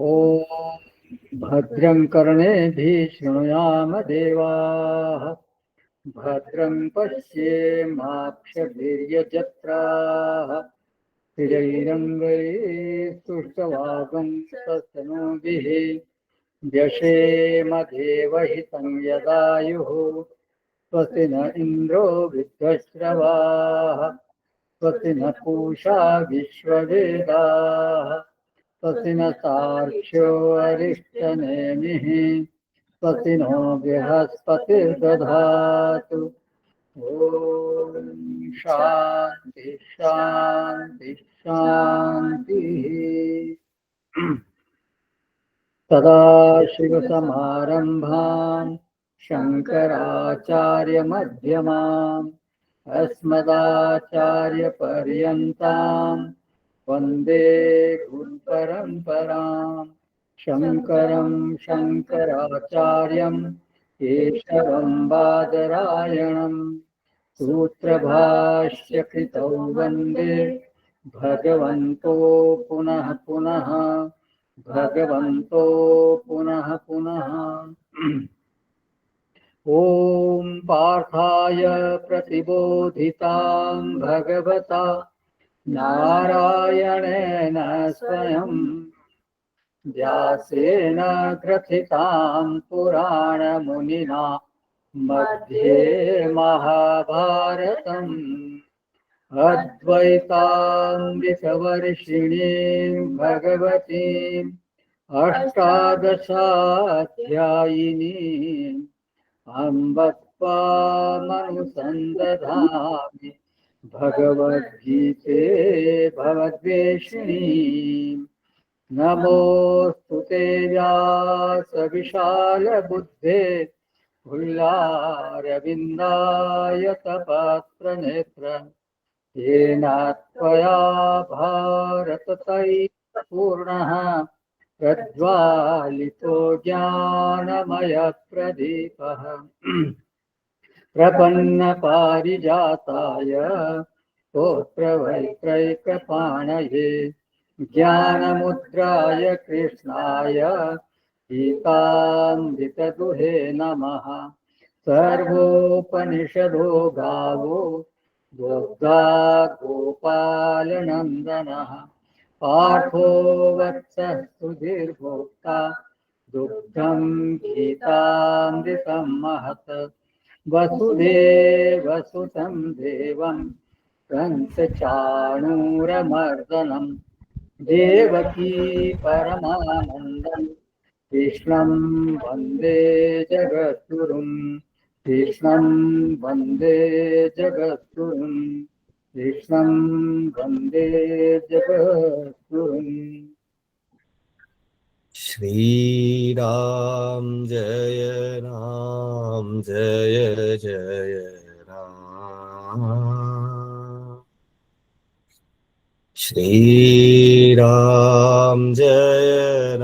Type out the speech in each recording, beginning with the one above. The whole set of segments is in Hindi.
ॐ भद्रं कर्णेभिः शृणुयाम देवाः भद्रं पश्येमाक्षभिर्यजत्राः स्थिरैरङ्गैस्तुष्टवागुंसस्तनूभिः व्यशेम देवहितं यदायुः स्वस्ति न इन्द्रो वृद्धश्रवाः स्वस्ति न पूषा विश्ववेदाः स्वस्ति नस्तार्क्ष्यो अरिष्टनेमिः स्वस्ति नो बृहस्पतिर्दधातु। ॐ शान्ति शान्ति शान्तिः। सदाशिवसमारम्भाम् शङ्कराचार्यमध्यमाम् अस्मदाचार्यपर्यन्ताम् वन्दे गुरुपरम्पराम्। शङ्करं शङ्कराचार्यं केशवं बादरायणं सूत्रभाष्यकृतौ वन्दे भगवन्तो पुनः पुनः भगवन्तो पुनः पुनः। ॐ पार्थाय प्रतिबोधितां भगवता नारायणेन स्वयं व्यासेन ग्रथितां पुराणमुनिना मध्ये महाभारतम् अद्वैतामृतवर्षिणीं भगवतीम् अष्टादशाध्यायिनीम् अम्ब त्वामनुसन्दधामि भगवद्गीते भवद्वेषिणीम्। नमोऽस्तु ते व्यासविशालबुद्धे भुल्लारविन्दायतपत्रनेत्र येन त्वया भारततैलपूर्णः प्रज्वालितो ज्ञानमयप्रदीपः प्रपन्नपारिजाताय स्तोत्रवैत्रैकपाणये ज्ञानमुद्राय कृष्णाय गीतामृतदुहे नमः। सर्वोपनिषदो गावो दुग्धा गोपालनन्दनः पार्थो वत्सः सुधीर्भोक्ता दुग्धं गीतामृतं महत्। वसुदेवसुतं देवं कंसचाणूरमर्दनं देवकी परमानन्दं कृष्णं वन्दे जगद्गुरुं कृष्णं वन्दे जगद्गुरुं कृष्णं वन्दे जगद्गुरुम्। श्री राम जय जय राम। श्री राम जय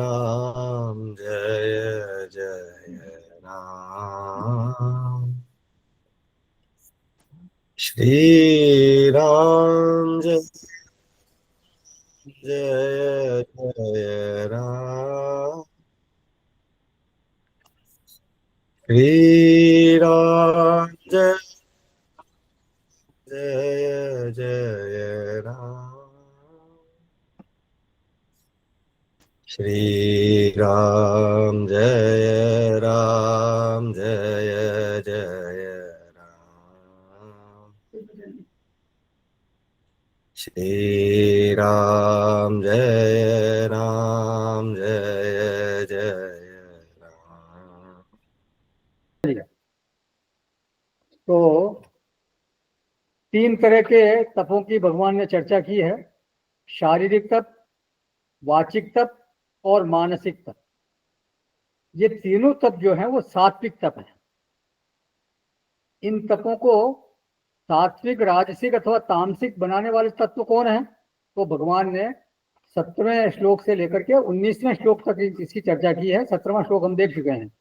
जय राम। श्री राम जय जय राम। श्री राम जय राम। श्री राम जय जय राम। श्री राम जय जय राम। तो तीन तरह के तपों की भगवान ने चर्चा की है, शारीरिक तप, वाचिक तप और मानसिक तप। ये तीनों तप जो है वो सात्विक तप है। इन तपों को सात्विक, राजसिक अथवा तामसिक बनाने वाले तत्व कौन है? तो भगवान ने 17वें श्लोक से लेकर के 19वें श्लोक तक इसकी चर्चा की है। 17वां श्लोक हम देख चुके हैं।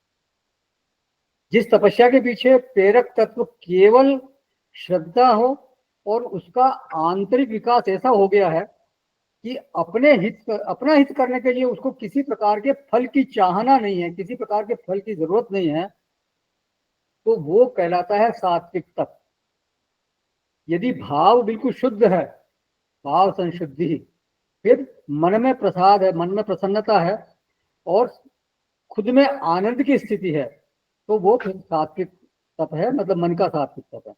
जिस तपस्या के पीछे प्रेरक तत्व केवल श्रद्धा हो और उसका आंतरिक विकास ऐसा हो गया है कि अपना हित करने के लिए उसको किसी प्रकार के फल की चाहना नहीं है, किसी प्रकार के फल की जरूरत नहीं है, तो वो कहलाता है सात्विक तत्व। यदि भाव बिल्कुल शुद्ध है, भाव संशुद्धि, फिर मन में प्रसाद है, मन में प्रसन्नता है और खुद में आनंद की स्थिति है, तो वो फिर सात्विक तत्व है, मतलब मन का सात्विक तत्व है।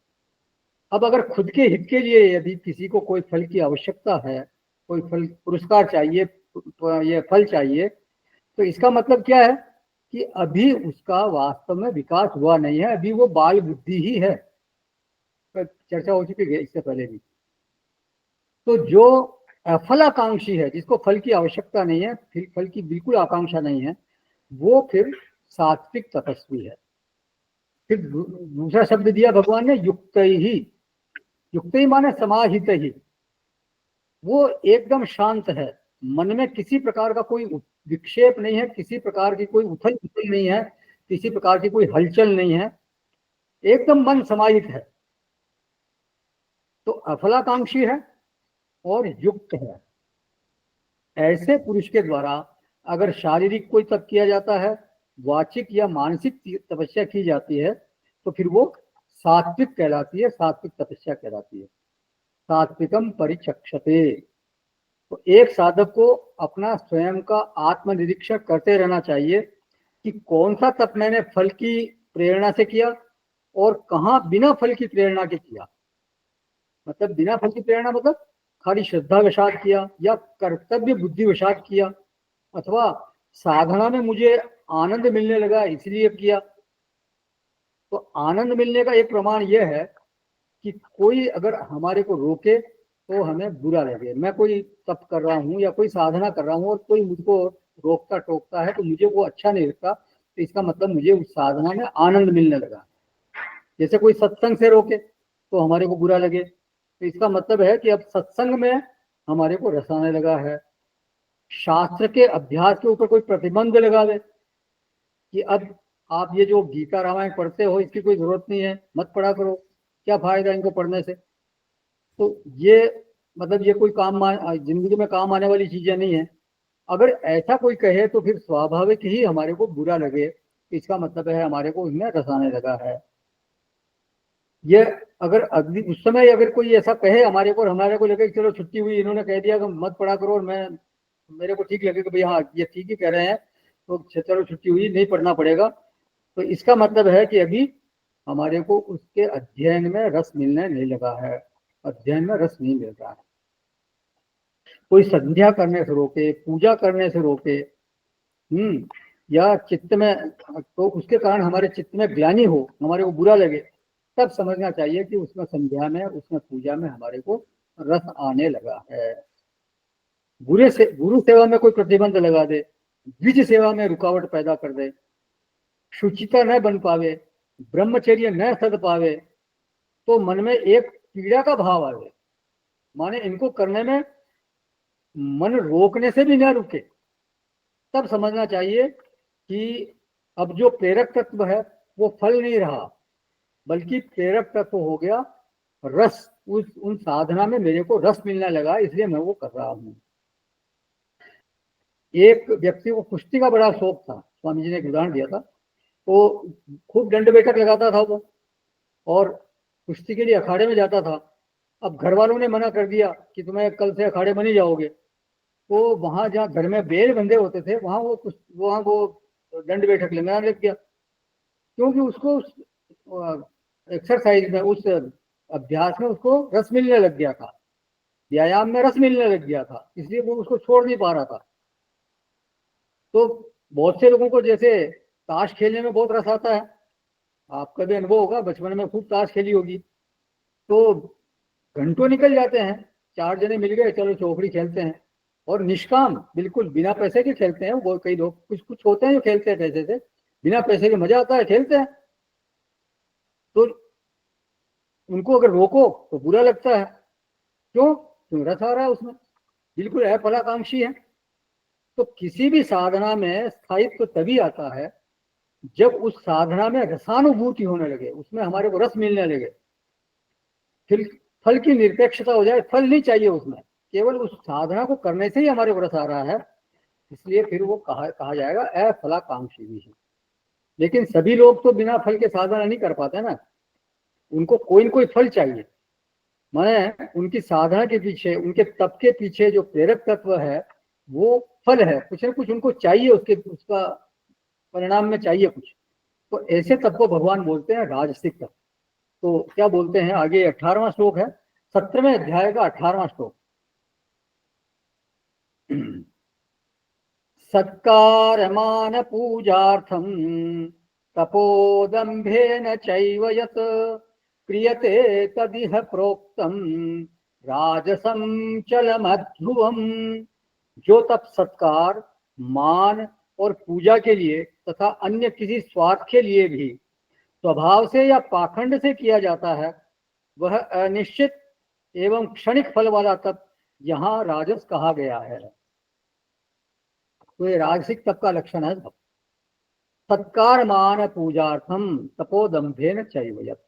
अब अगर खुद के हित के लिए यदि किसी को कोई फल की आवश्यकता है, कोई फल पुरस्कार चाहिए, ये फल चाहिए, तो इसका मतलब क्या है कि अभी उसका वास्तव में विकास हुआ नहीं है, अभी वो बाल बुद्धि ही है। चर्चा हो चुकी है इससे पहले भी। तो जो अफलाकांक्षी है, जिसको फल की आवश्यकता नहीं है, फल की बिल्कुल आकांक्षा नहीं है, वो फिर सात्विक तपस्वी है। फिर दूसरा शब्द दिया भगवान ने, युक्त ही। युक्त ही माने समाहित ही। वो एकदम शांत है, मन में किसी प्रकार का कोई विक्षेप नहीं है, किसी प्रकार की कोई उथल पुथल नहीं है, किसी प्रकार की कोई हलचल नहीं है, एकदम मन समाहित है। तो अफलाकांक्षी है और युक्त है। ऐसे पुरुष के द्वारा अगर शारीरिक कोई तप किया जाता है, वाचिक या मानसिक तपस्या की जाती है, तो फिर वो सात्विक कहलाती है, सात्विक तपस्या कहलाती है। सात्विकम परिचक्षते। तो एक साधक को अपना स्वयं का आत्मनिरीक्षण करते रहना चाहिए कि कौन सा तप मैंने फल की प्रेरणा से किया और कहाँ बिना फल की प्रेरणा के किया। मतलब बिना फल की प्रेरणा मतलब खाली श्रद्धा वशात किया, या कर्तव्य बुद्धि वशात किया, अथवा साधना में मुझे आनंद मिलने लगा इसलिए किया। तो आनंद मिलने का एक प्रमाण यह है कि कोई अगर हमारे को रोके तो हमें बुरा लगे। मैं कोई तप कर रहा हूँ या कोई साधना कर रहा हूँ और कोई मुझको रोकता टोकता है, तो मुझे वो अच्छा नहीं लगता, तो इसका मतलब मुझे उस साधना में आनंद मिलने लगा। जैसे कोई सत्संग से रोके तो हमारे को बुरा लगे, तो इसका मतलब है कि अब सत्संग में हमारे को रस आने लगा है। शास्त्र के अभ्यास के ऊपर कोई प्रतिबंध लगा दे कि अब आप ये जो गीता रामायण पढ़ते हो इसकी कोई जरूरत नहीं है, मत पढ़ा करो, क्या फायदा इनको पढ़ने से। तो ये मतलब ये कोई जिंदगी में काम आने वाली चीजें नहीं है। अगर ऐसा कोई कहे तो फिर स्वाभाविक ही हमारे को बुरा लगे, इसका मतलब है हमारे को इसमें रस आने लगा है। ये अगर अगली उस समय अगर कोई ऐसा कहे हमारे को और हमारे को लगे चलो छुट्टी हुई, इन्होंने कह दिया कि मत पढ़ा करो, और मेरे को ठीक लगे कि भाई हाँ ये ठीक ही कह रहे हैं, तो चलो छुट्टी हुई, नहीं पढ़ना पड़ेगा, तो इसका मतलब है कि अभी हमारे को उसके अध्ययन में रस मिलने नहीं लगा है, अध्ययन में रस नहीं मिल रहा है। कोई संध्या करने से रोके, पूजा करने से रोके, या चित्त में, तो उसके कारण हमारे चित्त में ग्लानि हो, हमारे को बुरा लगे, तब समझना चाहिए कि उसमें संध्या में, उसमें पूजा में हमारे को रस आने लगा है। गुरु सेवा में कोई प्रतिबंध लगा दे, द्विज सेवा में रुकावट पैदा कर दे, शुचिता न बन पावे, ब्रह्मचर्य न सद पावे, तो मन में एक पीड़ा का भाव आवे, माने इनको करने में मन रोकने से भी न रुके, तब समझना चाहिए कि अब जो प्रेरक तत्व है वो फल नहीं रहा, बल्कि प्रेरक तत्व हो गया रस। उन साधना में मेरे को रस मिलने लगा, इसलिए मैं वो कर रहा हूँ। एक व्यक्ति को कुश्ती का बड़ा शौक था, स्वामी जी ने एक उदाहरण दिया था। तो खूब दंड बैठक लगाता था वो, और कुश्ती के लिए अखाड़े में जाता था। अब घर वालों ने मना कर दिया कि तुम्हें कल से अखाड़े में नहीं जाओगे, तो वहां जहाँ घर में बैल बंधे होते थे वहां वो दंड बैठक लगाने लग गया, क्योंकि उसको एक्सरसाइज में, उस अभ्यास में उसको रस मिलने लग गया था, व्यायाम में रस मिलने लग गया था, इसलिए वो उसको छोड़ नहीं पा रहा था। तो बहुत से लोगों को जैसे ताश खेलने में बहुत रस आता है, आपका भी अनुभव होगा, बचपन में खूब ताश खेली होगी, तो घंटों निकल जाते हैं, 4 जने मिल गए चलो चौकड़ी खेलते हैं, और निष्काम बिल्कुल बिना पैसे के खेलते हैं। वो कई लोग कुछ होते हैं जो खेलते हैं पैसे से, बिना पैसे के मजा आता है, खेलते हैं। तो उनको अगर रोको तो बुरा लगता है, क्यों रस आ रहा है उसमें, बिल्कुल है फलाकांक्षी है। तो किसी भी साधना में स्थायित्व तभी आता है जब उस साधना में रसानुभूति होने लगे, उसमें हमारे को रस मिलने लगे, फिर फल की निरपेक्षता हो जाए, फल नहीं चाहिए उसमें, केवल उस साधना को करने से ही हमारे को रस आ रहा है, इसलिए फिर वो कहा जाएगा अफलाकांक्षी भी है। लेकिन सभी लोग तो बिना फल के साधना नहीं कर पाते ना, उनको कोई न कोई फल चाहिए। माने उनकी साधना के पीछे, उनके तप के पीछे जो प्रेरक तत्व है वो फल है, कुछ न कुछ उनको चाहिए, उसका परिणाम में चाहिए कुछ। तो ऐसे तत्व को भगवान बोलते हैं राजसिक तत्व। तो क्या बोलते हैं आगे, 18वां श्लोक है, 17वें अध्याय का 18वां श्लोक। सत्कारमान पूजार्थम तपोदम्भेन चैव यत् क्रियते तदिह प्रोक्तम राजसं चलमध्रुवम। जो तप सत्कार, मान और पूजा के लिए तथा अन्य किसी स्वार्थ के लिए भी स्वभाव से या पाखंड से किया जाता है, वह अनिश्चित एवं क्षणिक फल वाला तप यहाँ राजस कहा गया है। तो ये राजसिक तप का लक्षण है। सत्कार मान पूजार्थम तपोदम्भेन चैव यत्।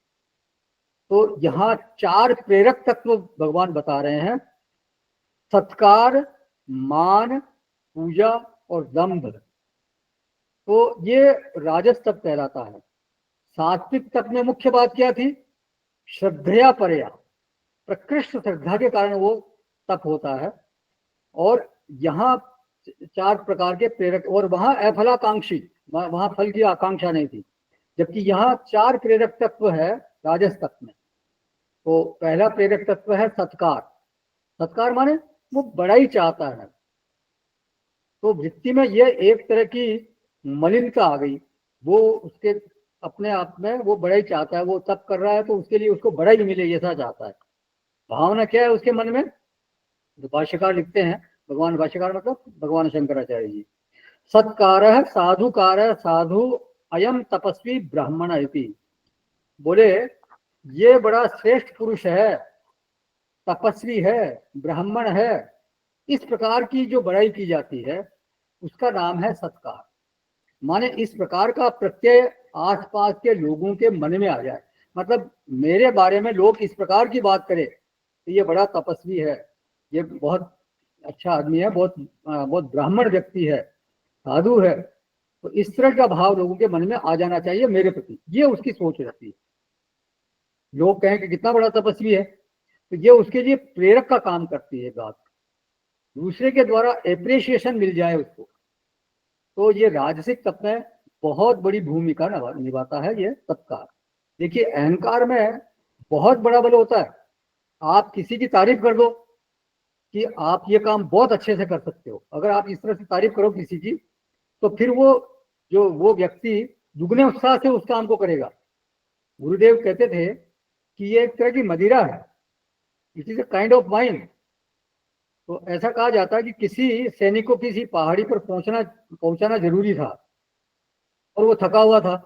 तो यहाँ 4 प्रेरक तत्व भगवान बता रहे हैं, सत्कार, मान, पूजा और दंभ। तो ये राजस तप कहलाता है। सात्विक तप में मुख्य बात क्या थी, श्रद्धया परया, प्रकृष्ट श्रद्धा के कारण वो तप होता है। और यहाँ 4 प्रकार के प्रेरक, और वहां अफलाकांक्षी, वहां फल की आकांक्षा नहीं थी, जबकि यहाँ 4 प्रेरक तत्व है राजस तत्व में। तो पहला प्रेरक तत्व है सत्कार। सत्कार माने वो बड़ाई चाहता है। तो वृत्ति में यह एक तरह की मलिनता आ गई, वो उसके अपने आप में वो बड़ाई चाहता है, वो तप कर रहा है तो उसके लिए उसको बड़ाई मिले ऐसा चाहता है। भावना क्या है उसके मन में, तो भाष्यकार लिखते हैं, भगवान भाष्यकार मतलब भगवान शंकराचार्य जी, सत्कार साधुकार साधु अयम तपस्वी ब्राह्मण इति। बोले ये बड़ा श्रेष्ठ पुरुष है, तपस्वी है, ब्राह्मण है, इस प्रकार की जो बड़ाई की जाती है उसका नाम है सत्कार। माने इस प्रकार का प्रत्यय आसपास के लोगों के मन में आ जाए, मतलब मेरे बारे में लोग इस प्रकार की बात करें तो ये बड़ा तपस्वी है, ये बहुत अच्छा आदमी है, बहुत ब्राह्मण व्यक्ति है, साधु है। तो इस तरह का भाव लोगों के मन में आ जाना चाहिए मेरे प्रति, ये उसकी सोच रहती है। लोग कहें कि कितना बड़ा तपस्वी है, तो ये उसके लिए प्रेरक का काम करती है बात, दूसरे के द्वारा एप्रिसिएशन मिल जाए उसको। तो ये राजसिक तप में बहुत बड़ी भूमिका निभाता है ये सत्कार। देखिए अहंकार में बहुत बड़ा बल होता है। आप किसी की तारीफ कर दो कि आप ये काम बहुत अच्छे से कर सकते हो, अगर आप इस तरह से तारीफ करो किसी की, तो फिर वो व्यक्ति दुगने उत्साह से उस काम को करेगा। गुरुदेव कहते थे कि ये एक तरह की मदिरा है, it is a kind of wine. तो ऐसा कहा जाता है कि किसी सैनिक को किसी पहाड़ी पर पहुंचाना जरूरी था और वो थका हुआ था,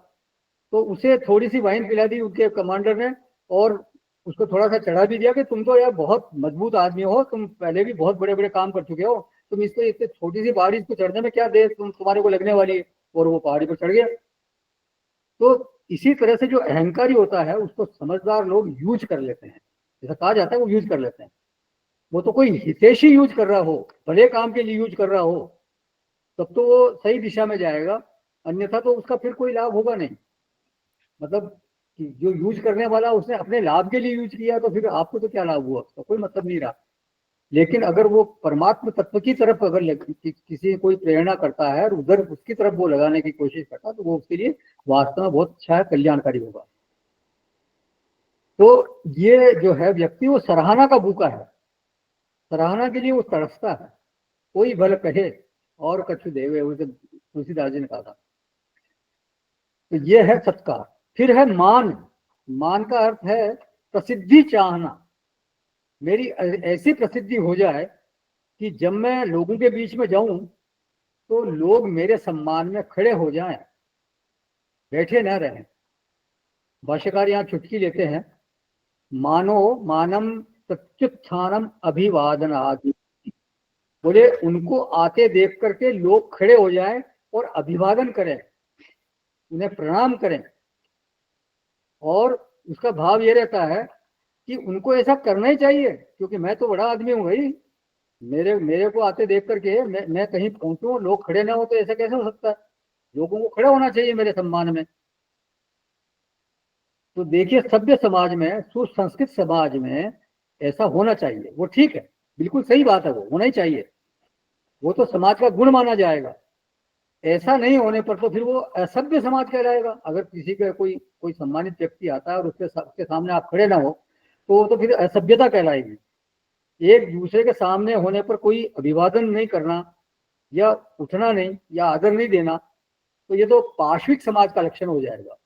तो उसे थोड़ी सी वाइन पिला दी उनके कमांडर ने, और उसको थोड़ा सा चढ़ा भी दिया कि तुम तो यार बहुत मजबूत आदमी हो, तुम पहले भी बहुत बड़े बड़े काम कर चुके हो, तुम इसको इतने छोटी सी पहाड़ी इसको चढ़ने में क्या देर तुम्हारे को लगने वाली है। और वो पहाड़ी पर चढ़ गया। तो इसी तरह से जो अहंकारी होता है उसको समझदार लोग यूज कर लेते हैं, जैसा कहा जाता है वो यूज कर लेते हैं। वो तो कोई हितैषी यूज कर रहा हो, भले काम के लिए यूज कर रहा हो, तब तो वो सही दिशा में जाएगा, अन्यथा तो उसका फिर कोई लाभ होगा नहीं। मतलब कि जो यूज करने वाला उसने अपने लाभ के लिए यूज किया तो फिर आपको तो क्या लाभ हुआ, उसका कोई मतलब नहीं रहा। लेकिन अगर वो परमात्मा तत्व की तरफ अगर किसी कोई प्रेरणा करता है और उधर उसकी तरफ वो लगाने की कोशिश करता है तो वो उसके लिए वास्तव में बहुत अच्छा है, कल्याणकारी होगा। तो ये जो है व्यक्ति वो सराहना का भूखा है, सराहना के लिए वो तरसता है। कोई भल कहे और कछु देवे, उसे तुलसीदास जी ने कहा था। तो ये है सत्कार। फिर है मान। मान का अर्थ है प्रसिद्धि चाहना। मेरी ऐसी प्रसिद्धि हो जाए कि जब मैं लोगों के बीच में जाऊं तो लोग मेरे सम्मान में खड़े हो जाएं, बैठे न रहें। भाष्यकार यहाँ चुटकी लेते हैं, मानो मानम प्रत्युत्थानम अभिवादन आदि। बोले उनको आते देख करके लोग खड़े हो जाएं और अभिवादन करें, उन्हें प्रणाम करें। और उसका भाव ये रहता है कि उनको ऐसा करना ही चाहिए, क्योंकि मैं तो बड़ा आदमी हूं भाई, मेरे मेरे को आते देख करके मैं कहीं पहुंचूं, लोग खड़े ना हो, तो ऐसा कैसे हो सकता है? लोगों को खड़ा होना चाहिए मेरे सम्मान में। तो देखिए, सभ्य समाज में, सुसंस्कृत समाज में ऐसा होना चाहिए, वो ठीक है, बिल्कुल सही बात है, वो होना ही चाहिए, वो तो समाज का गुण माना जाएगा। ऐसा नहीं होने पर तो फिर वो असभ्य समाज कहलाएगा। अगर किसी का कोई कोई सम्मानित व्यक्ति आता है और उसके सामने आप खड़े ना हो, तो वो तो फिर असभ्यता कहलाएगी। एक दूसरे के सामने होने पर कोई अभिवादन नहीं करना, या उठना नहीं, या आदर नहीं देना, तो ये तो पार्श्विक समाज का लक्षण हो जाएगा।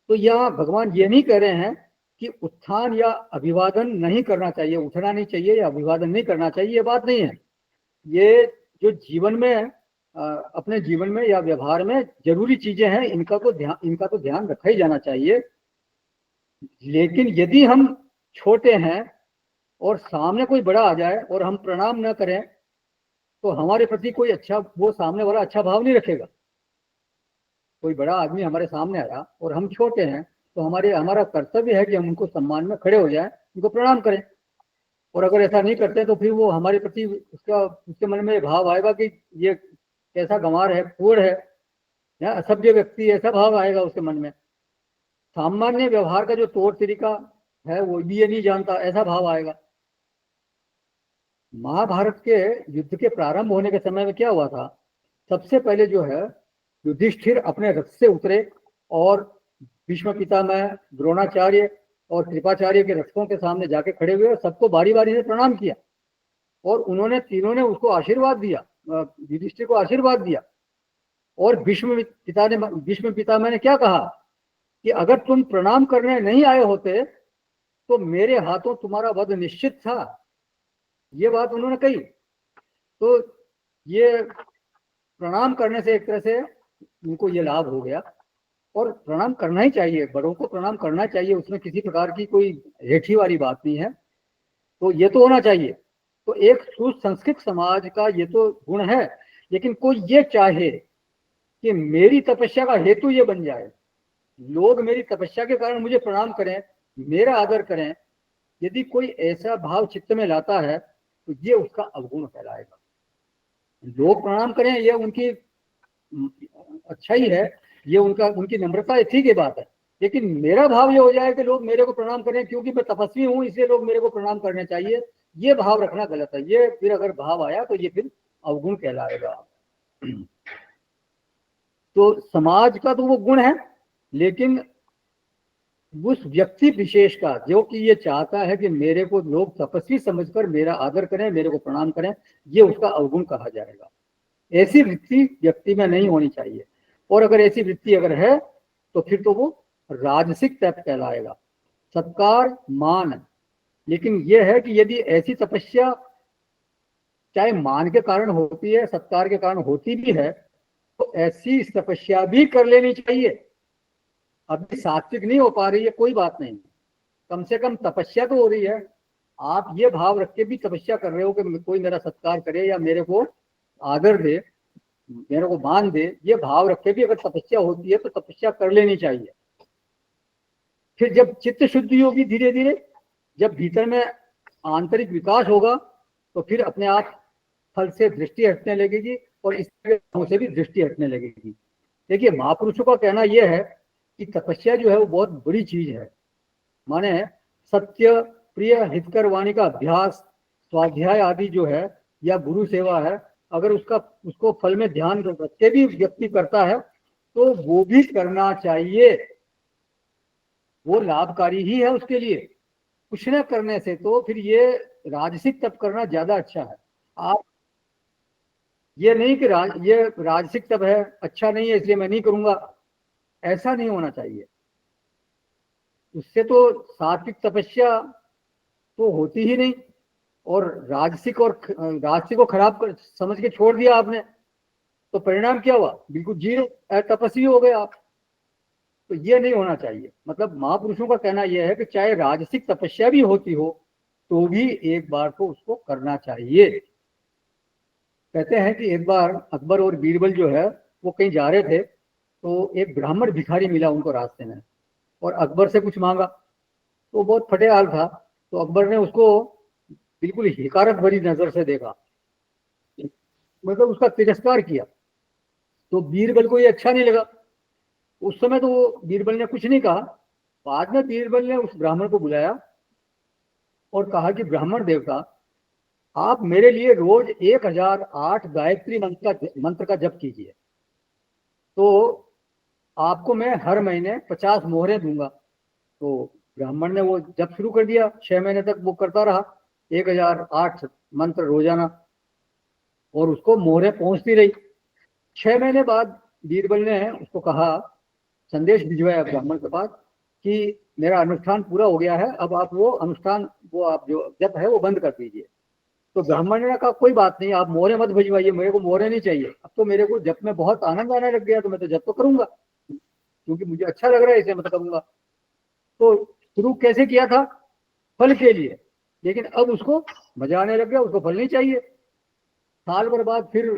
तो यहाँ भगवान ये नहीं कह रहे हैं कि उत्थान या अभिवादन नहीं करना चाहिए, उठना नहीं चाहिए या अभिवादन नहीं करना चाहिए, ये बात नहीं है। ये जो जीवन में अपने जीवन में या व्यवहार में जरूरी चीजें हैं, इनका तो ध्यान रखा ही जाना चाहिए। लेकिन यदि हम छोटे हैं और सामने कोई बड़ा आ जाए और हम प्रणाम न करें, तो हमारे प्रति कोई अच्छा, वो सामने वाला अच्छा भाव नहीं रखेगा। कोई बड़ा आदमी हमारे सामने आया और हम छोटे हैं, तो हमारा कर्तव्य है कि हम उनको सम्मान में खड़े हो जाएं, उनको प्रणाम करें। और अगर ऐसा नहीं करते तो फिर वो हमारे प्रति उसके मन में भाव आएगा कि ये कैसा गंवार है, कुंवर है, या असभ्य व्यक्ति, ऐसा भाव आएगा उसके मन में। सामान्य व्यवहार का जो तौर तरीका है वो भी ये नहीं जानता, ऐसा भाव आएगा। महाभारत के युद्ध के प्रारंभ होने के समय में क्या हुआ था? सबसे पहले जो है, युधिष्ठिर अपने रथ से उतरे और भीष्म पितामह, द्रोणाचार्य और कृपाचार्य के रथों के सामने जाके खड़े हुए और सबको बारी बारी से प्रणाम किया। और उन्होंने तीनों ने उसको आशीर्वाद दिया, युधिष्ठिर को आशीर्वाद दिया। और भीष्म पितामह ने क्या कहा कि अगर तुम प्रणाम करने नहीं आए होते तो मेरे हाथों तुम्हारा वध निश्चित था, ये बात उन्होंने कही। तो ये प्रणाम करने से एक तरह से उनको ये लाभ हो गया। और प्रणाम करना ही चाहिए, बड़ों को प्रणाम करना चाहिए, उसमें किसी प्रकार की कोई हेठी वाली बात नहीं है। तो ये तो होना चाहिए। तो एक सुसंस्कृत समाज का ये तो गुण है। लेकिन कोई ये चाहे कि मेरी तपस्या का हेतु ये बन जाए, लोग मेरी तपस्या के कारण मुझे प्रणाम करें, मेरा आदर करें, यदि कोई ऐसा भाव चित्त में लाता है तो ये उसका अवगुण कहलाएगा। लोग प्रणाम करें, ये उनकी अच्छा ही है, ये उनकी नम्रता, ठीक है बात है। लेकिन मेरा भाव ये हो जाए कि लोग मेरे को प्रणाम करें क्योंकि मैं तपस्वी हूं, इसलिए लोग मेरे को प्रणाम करने चाहिए, ये भाव रखना गलत है। ये फिर अगर भाव आया तो ये फिर अवगुण कहलाएगा। तो समाज का तो वो गुण है, लेकिन उस व्यक्ति विशेष का जो कि ये चाहता है कि मेरे को लोग तपस्वी समझकर मेरा आदर करें, मेरे को प्रणाम करें, ये उसका अवगुण कहा जाएगा। ऐसी वृत्ति व्यक्ति में नहीं होनी चाहिए। और अगर ऐसी वृत्ति अगर है तो फिर तो वो राजसिक तप कहलाएगा, सत्कार मान। लेकिन यह है कि यदि ऐसी तपस्या चाहे मान के कारण होती है, सत्कार के कारण होती भी है, तो ऐसी तपस्या भी कर लेनी चाहिए। अभी सात्विक नहीं हो पा रही है, कोई बात नहीं, कम से कम तपस्या तो हो रही है। आप ये भाव रख के भी तपस्या कर रहे हो कि कोई मेरा सत्कार करे या मेरे को आदर दे, मेरे को मान दे, ये भाव रख के भी अगर तपस्या होती है तो तपस्या कर लेनी चाहिए। फिर जब चित्त शुद्धि होगी, धीरे धीरे जब भीतर में आंतरिक विकास होगा, तो फिर अपने आप फल से दृष्टि हटने लगेगी और इस तरह से भी दृष्टि हटने लगेगी। देखिए, महापुरुषों का कहना यह है कि तपस्या जो है वो बहुत बड़ी चीज है। माने सत्य, प्रिय, हितकर वाणी का अभ्यास, स्वाध्याय आदि जो है, या गुरु सेवा है, अगर उसको फल में ध्यान रख के भी व्यक्ति करता है तो वो भी करना चाहिए, वो लाभकारी ही है उसके लिए। कुछ न करने से तो फिर ये राजसिक तप करना ज्यादा अच्छा है। आप ये नहीं कि ये राजसिक तप है, अच्छा नहीं है इसलिए मैं नहीं करूंगा, ऐसा नहीं होना चाहिए। उससे तो सात्विक तपस्या तो होती ही नहीं, और राजसिक को खराब समझ के छोड़ दिया आपने, तो परिणाम क्या हुआ? बिल्कुल जीरो, तपस्वी हो गए आप। तो ये नहीं होना चाहिए। मतलब महापुरुषों का कहना यह है कि चाहे राजसिक तपस्या भी होती हो तो भी एक बार तो उसको करना चाहिए। कहते हैं कि एक बार अकबर और बीरबल जो है वो कहीं जा रहे थे, तो एक ब्राह्मण भिखारी मिला उनको रास्ते में, और अकबर से कुछ मांगा, तो बहुत फटे हाल था। तो अकबर ने उसको बिल्कुल हिकारत भरी नजर से देखा, मतलब उसका तिरस्कार किया। तो बीरबल को ये अच्छा नहीं लगा। उस समय तो वो बीरबल ने कुछ नहीं कहा। बाद में बीरबल ने उस ब्राह्मण को बुलाया और कहा कि ब्राह्मण देवता, आप मेरे लिए रोज 1008 गायत्री मंत्र का जप कीजिए, तो आपको मैं हर महीने 50 मोहरें दूंगा। तो ब्राह्मण ने वो जप शुरू कर दिया। 6 महीने तक वो करता रहा 1008 मंत्र रोजाना, और उसको मोहरें पहुंचती रही। 6 महीने बाद बीरबल ने उसको कहा, संदेश भिजवाया ब्राह्मण के पास कि मेरा अनुष्ठान पूरा हो गया है, अब आप वो अनुष्ठान, वो आप जो जप है वो बंद कर दीजिए। तो ब्राह्मण ने कहा कोई बात नहीं, आप मोहरें मत भिजवाइए, मेरे को मोहरें नहीं चाहिए, अब तो मेरे को जप में बहुत आनंद आने लग गया, तो मैं तो जप तो करूंगा, क्योंकि मुझे अच्छा लग रहा है, इसे मैं तो करूंगा। तो शुरू कैसे किया था? फल के लिए, लेकिन अब उसको मजा आने लग गया, उसको फल नहीं चाहिए। साल भर बाद फिर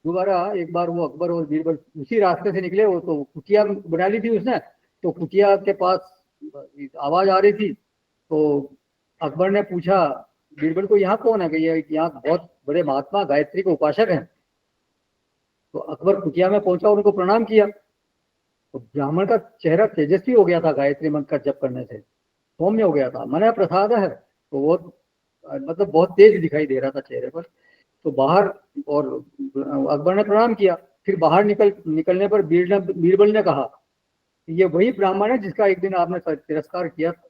दोबारा एक बार वो अकबर और बीरबल उसी रास्ते से निकले। वो तो कुटिया बना ली थी उसने, तो कुटिया के पास आवाज आ रही थी। तो अकबर ने पूछा बीरबल को, यहाँ कौन है? कि ये यहाँ बहुत बड़े महात्मा गायत्री के उपासक हैं। तो अकबर कुटिया में पहुंचा, उनको प्रणाम किया। तो ब्राह्मण का चेहरा तेजस्वी हो गया था गायत्री मंत्र का जप करने से, सौम्य हो गया था। मन प्रसाद है, तो वो मतलब बहुत तेज दिखाई दे रहा था चेहरे पर। तो बाहर, और अकबर ने प्रणाम किया। फिर बाहर निकलने पर बीरबल ने कहा, ये वही ब्राह्मण है जिसका एक दिन आपने तिरस्कार किया था।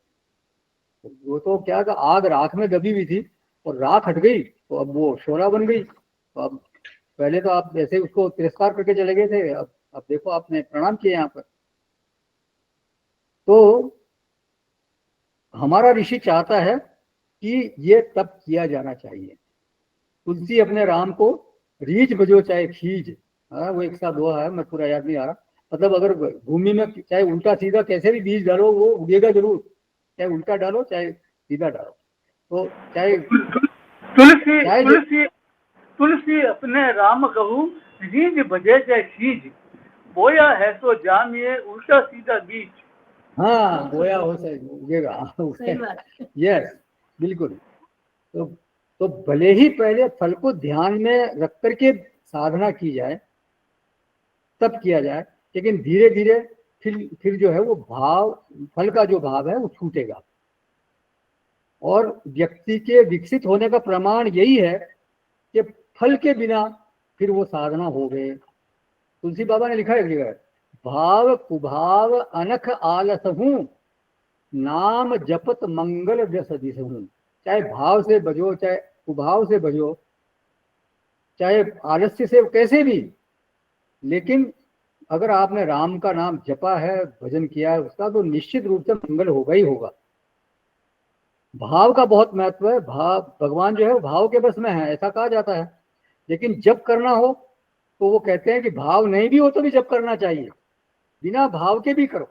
वो तो क्या था, आग राख में दबी हुई थी और राख हट गई तो अब वो शोला बन गई। तो अब पहले तो आप ऐसे उसको तिरस्कार करके चले गए थे, अब देखो आपने प्रणाम किए यहाँ पर। तो हमारा ऋषि चाहता है कि ये तप किया जाना चाहिए। तुलसी अपने राम को रीछ बजो चाहे खींच, वो एक सा दोहा है, मैं पूरा याद नहीं आ रहा। मतलब अगर भूमि में चाहे उल्टा सीधा कैसे भी बीज डालो वो उगेगा जरूर, चाहे उल्टा डालो चाहे सीधा डालो। तो चाहे तुलसी तुलसी तुलसी अपने राम कहूँ रीझ बजे चाहे खींच, बोया है तो जामिए उल्टा सीधा बीज। हाँ, बोया हो सही उगेगा। यस, बिल्कुल। तो भले ही पहले फल को ध्यान में रख करके साधना की जाए, तब किया जाए, लेकिन धीरे धीरे फिर जो है वो भाव, फल का जो भाव है वो छूटेगा। और व्यक्ति के विकसित होने का प्रमाण यही है कि फल के बिना फिर वो साधना हो गए। तुलसी बाबा ने लिखा है एक जगह, भाव कुभाव अनख आलस हूं, नाम जपत मंगल सदिश हूं। चाहे भाव से बजो चाहे कुभाव से बजो, चाहे आलस्य से, कैसे भी, लेकिन अगर आपने राम का नाम जपा है, भजन किया है उसका, तो निश्चित रूप से मंगल होगा ही होगा। भाव का बहुत महत्व है। भाव, भगवान जो है वो भाव के बस में है, ऐसा कहा जाता है। लेकिन जब करना हो तो वो कहते हैं कि भाव नहीं भी हो तो भी जब करना चाहिए, बिना भाव के भी करो।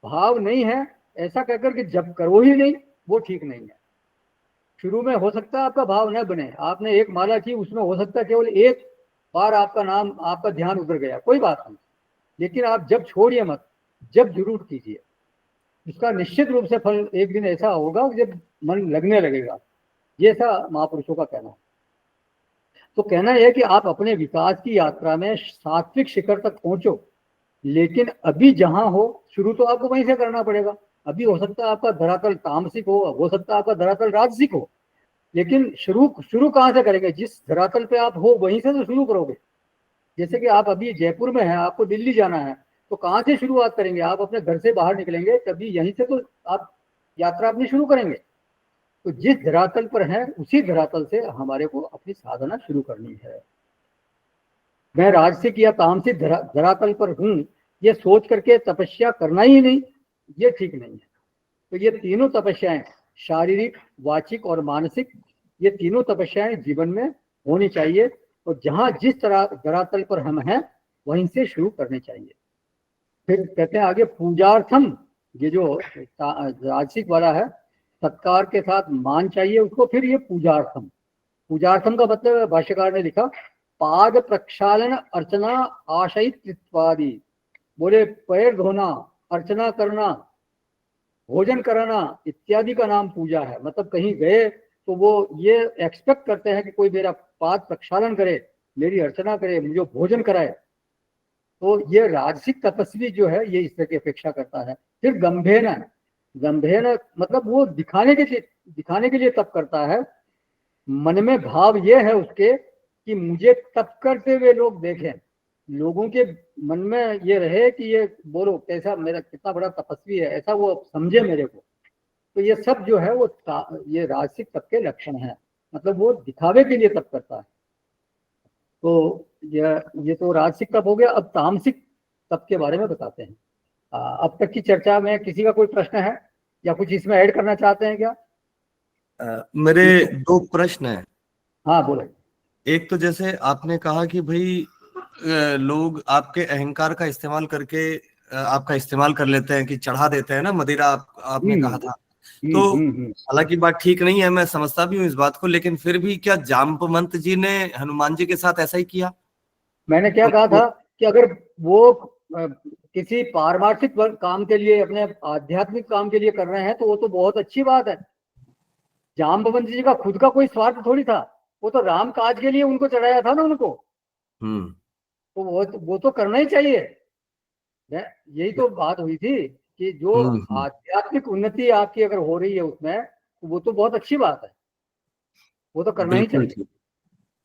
भाव नहीं है ऐसा कहकर कि जब करो ही नहीं, वो ठीक नहीं है। शुरू में हो सकता है आपका भाव न बने, आपने एक माला की, उसमें हो सकता है केवल एक बार आपका नाम, आपका ध्यान उधर गया, कोई बात नहीं, लेकिन आप जब छोड़िए मत, जब जरूर कीजिए। इसका निश्चित रूप से फल एक दिन ऐसा होगा जब मन लगने लगेगा। ये ऐसा महापुरुषों का कहना है। तो कहना यह है कि आप अपने विकास की यात्रा में सात्विक शिखर तक पहुंचो, लेकिन अभी जहां हो, शुरू तो आपको वहीं से करना पड़ेगा। अभी हो सकता है आपका धरातल तामसिक हो सकता है आपका धरातल राजसिक हो, लेकिन शुरू कहाँ से करेंगे? जिस धरातल पे आप हो वहीं से तो शुरू करोगे। जैसे कि आप अभी जयपुर में हैं, आपको दिल्ली जाना है, तो कहाँ से शुरुआत करेंगे? आप अपने घर से बाहर निकलेंगे तभी यहीं से तो आप यात्रा अपनी शुरू करेंगे। तो जिस धरातल पर हैं उसी धरातल से हमारे को अपनी साधना शुरू करनी है। मैं राजसिक या तामसिक धरातल पर हूं ये सोच करके तपस्या करना ही नहीं, ये ठीक नहीं है। तो ये तीनों तपस्याएं, शारीरिक, वाचिक और मानसिक, ये तीनों तपस्याएं जीवन में होनी चाहिए। और जहां जिस तरह धरातल पर हम हैं वहीं से शुरू करनी चाहिए। फिर कहते हैं आगे पूजार्थम, ये जो राजसिक वाला है, सत्कार के साथ मान चाहिए उसको। फिर ये पूजार्थम, पूजार्थम का मतलब भाष्यकार ने लिखा, पाद प्रक्षालन अर्चना आशयित कृत्वादि। बोले पैर धोना, अर्चना करना, भोजन कराना इत्यादि का नाम पूजा है। मतलब कहीं गए तो वो ये एक्सपेक्ट करते हैं कि कोई मेरा पाद प्रक्षालन करे, मेरी अर्चना करे, मुझे भोजन कराए। तो ये राजसिक तपस्वी जो है ये इस तरह की अपेक्षा करता है। फिर गंभेन, गंभेन मतलब वो दिखाने के लिए तप करता है। मन में भाव ये है उसके कि मुझे तप करते हुए लोग देखें, लोगों के मन में ये रहे कि ये बोलो कैसा मेरा कितना बड़ा तपस्वी है, ऐसा वो समझे मेरे को। तो ये सब जो है वो ये राजसिक तप के लक्षण है, मतलब वो दिखावे के लिए तप करता है। तो ये तो राजसिक तप हो गया। अब तामसिक तप के बारे में बताते हैं। अब तक की चर्चा में किसी का कोई प्रश्न है या कुछ इसमें ऐड करना चाहते हैं क्या? मेरे दो प्रश्न है। हाँ बोलो। एक तो जैसे आपने कहा कि भाई लोग आपके अहंकार का इस्तेमाल करके आपका इस्तेमाल कर लेते हैं कि चढ़ा देते हैं ना मदिरा, आपने कहा था। तो हालांकि बात ठीक नहीं है, मैं समझता भी हूँ इस बात को, लेकिन फिर भी क्या जाम्बवंत जी ने हनुमान जी के साथ ऐसा ही किया? मैंने क्या कहा था कि अगर वो किसी पारमार्थिक काम के लिए, अपने आध्यात्मिक काम के लिए कर रहे हैं तो वो तो बहुत अच्छी बात है। जाम्बवंत जी का खुद का कोई स्वार्थ थोड़ी था, वो तो राम काज के लिए उनको चढ़ाया था ना उनको। तो वो तो करना ही चाहिए। यही तो बात हुई थी कि जो आध्यात्मिक उन्नति आपकी अगर हो रही है उसमें, तो वो तो बहुत अच्छी बात है, वो तो करना ही चाहिए।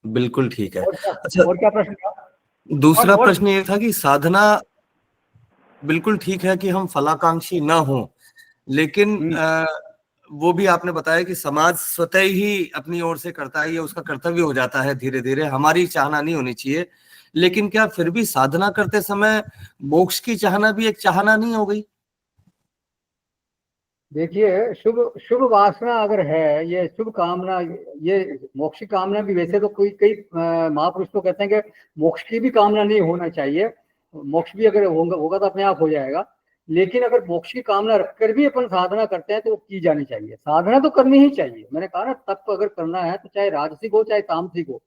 बिल्कुल ठीक है। अच्छा, और क्या प्रश्न था? दूसरा प्रश्न ये था कि साधना बिल्कुल ठीक है कि हम फलाकांक्षी ना हो, लेकिन वो भी आपने बताया कि समाज स्वतः ही अपनी ओर से करता है, ये उसका कर्तव्य हो जाता है धीरे धीरे, हमारी चाहना नहीं होनी चाहिए। लेकिन क्या फिर भी साधना करते समय मोक्ष की चाहना भी एक चाहना नहीं हो गई? देखिए, शुभ वासना अगर है, ये शुभ कामना, ये मोक्ष की कामना भी, वैसे तो कई महापुरुष तो कहते हैं कि मोक्ष की भी कामना नहीं होना चाहिए, मोक्ष भी अगर होगा तो अपने आप हो जाएगा। लेकिन अगर मोक्ष की कामना रखकर भी अपन साधना करते हैं तो वो की जानी चाहिए, साधना तो करनी ही चाहिए। मैंने कहा ना, तप अगर करना है तो चाहे राजसिक हो चाहे तामसिक हो।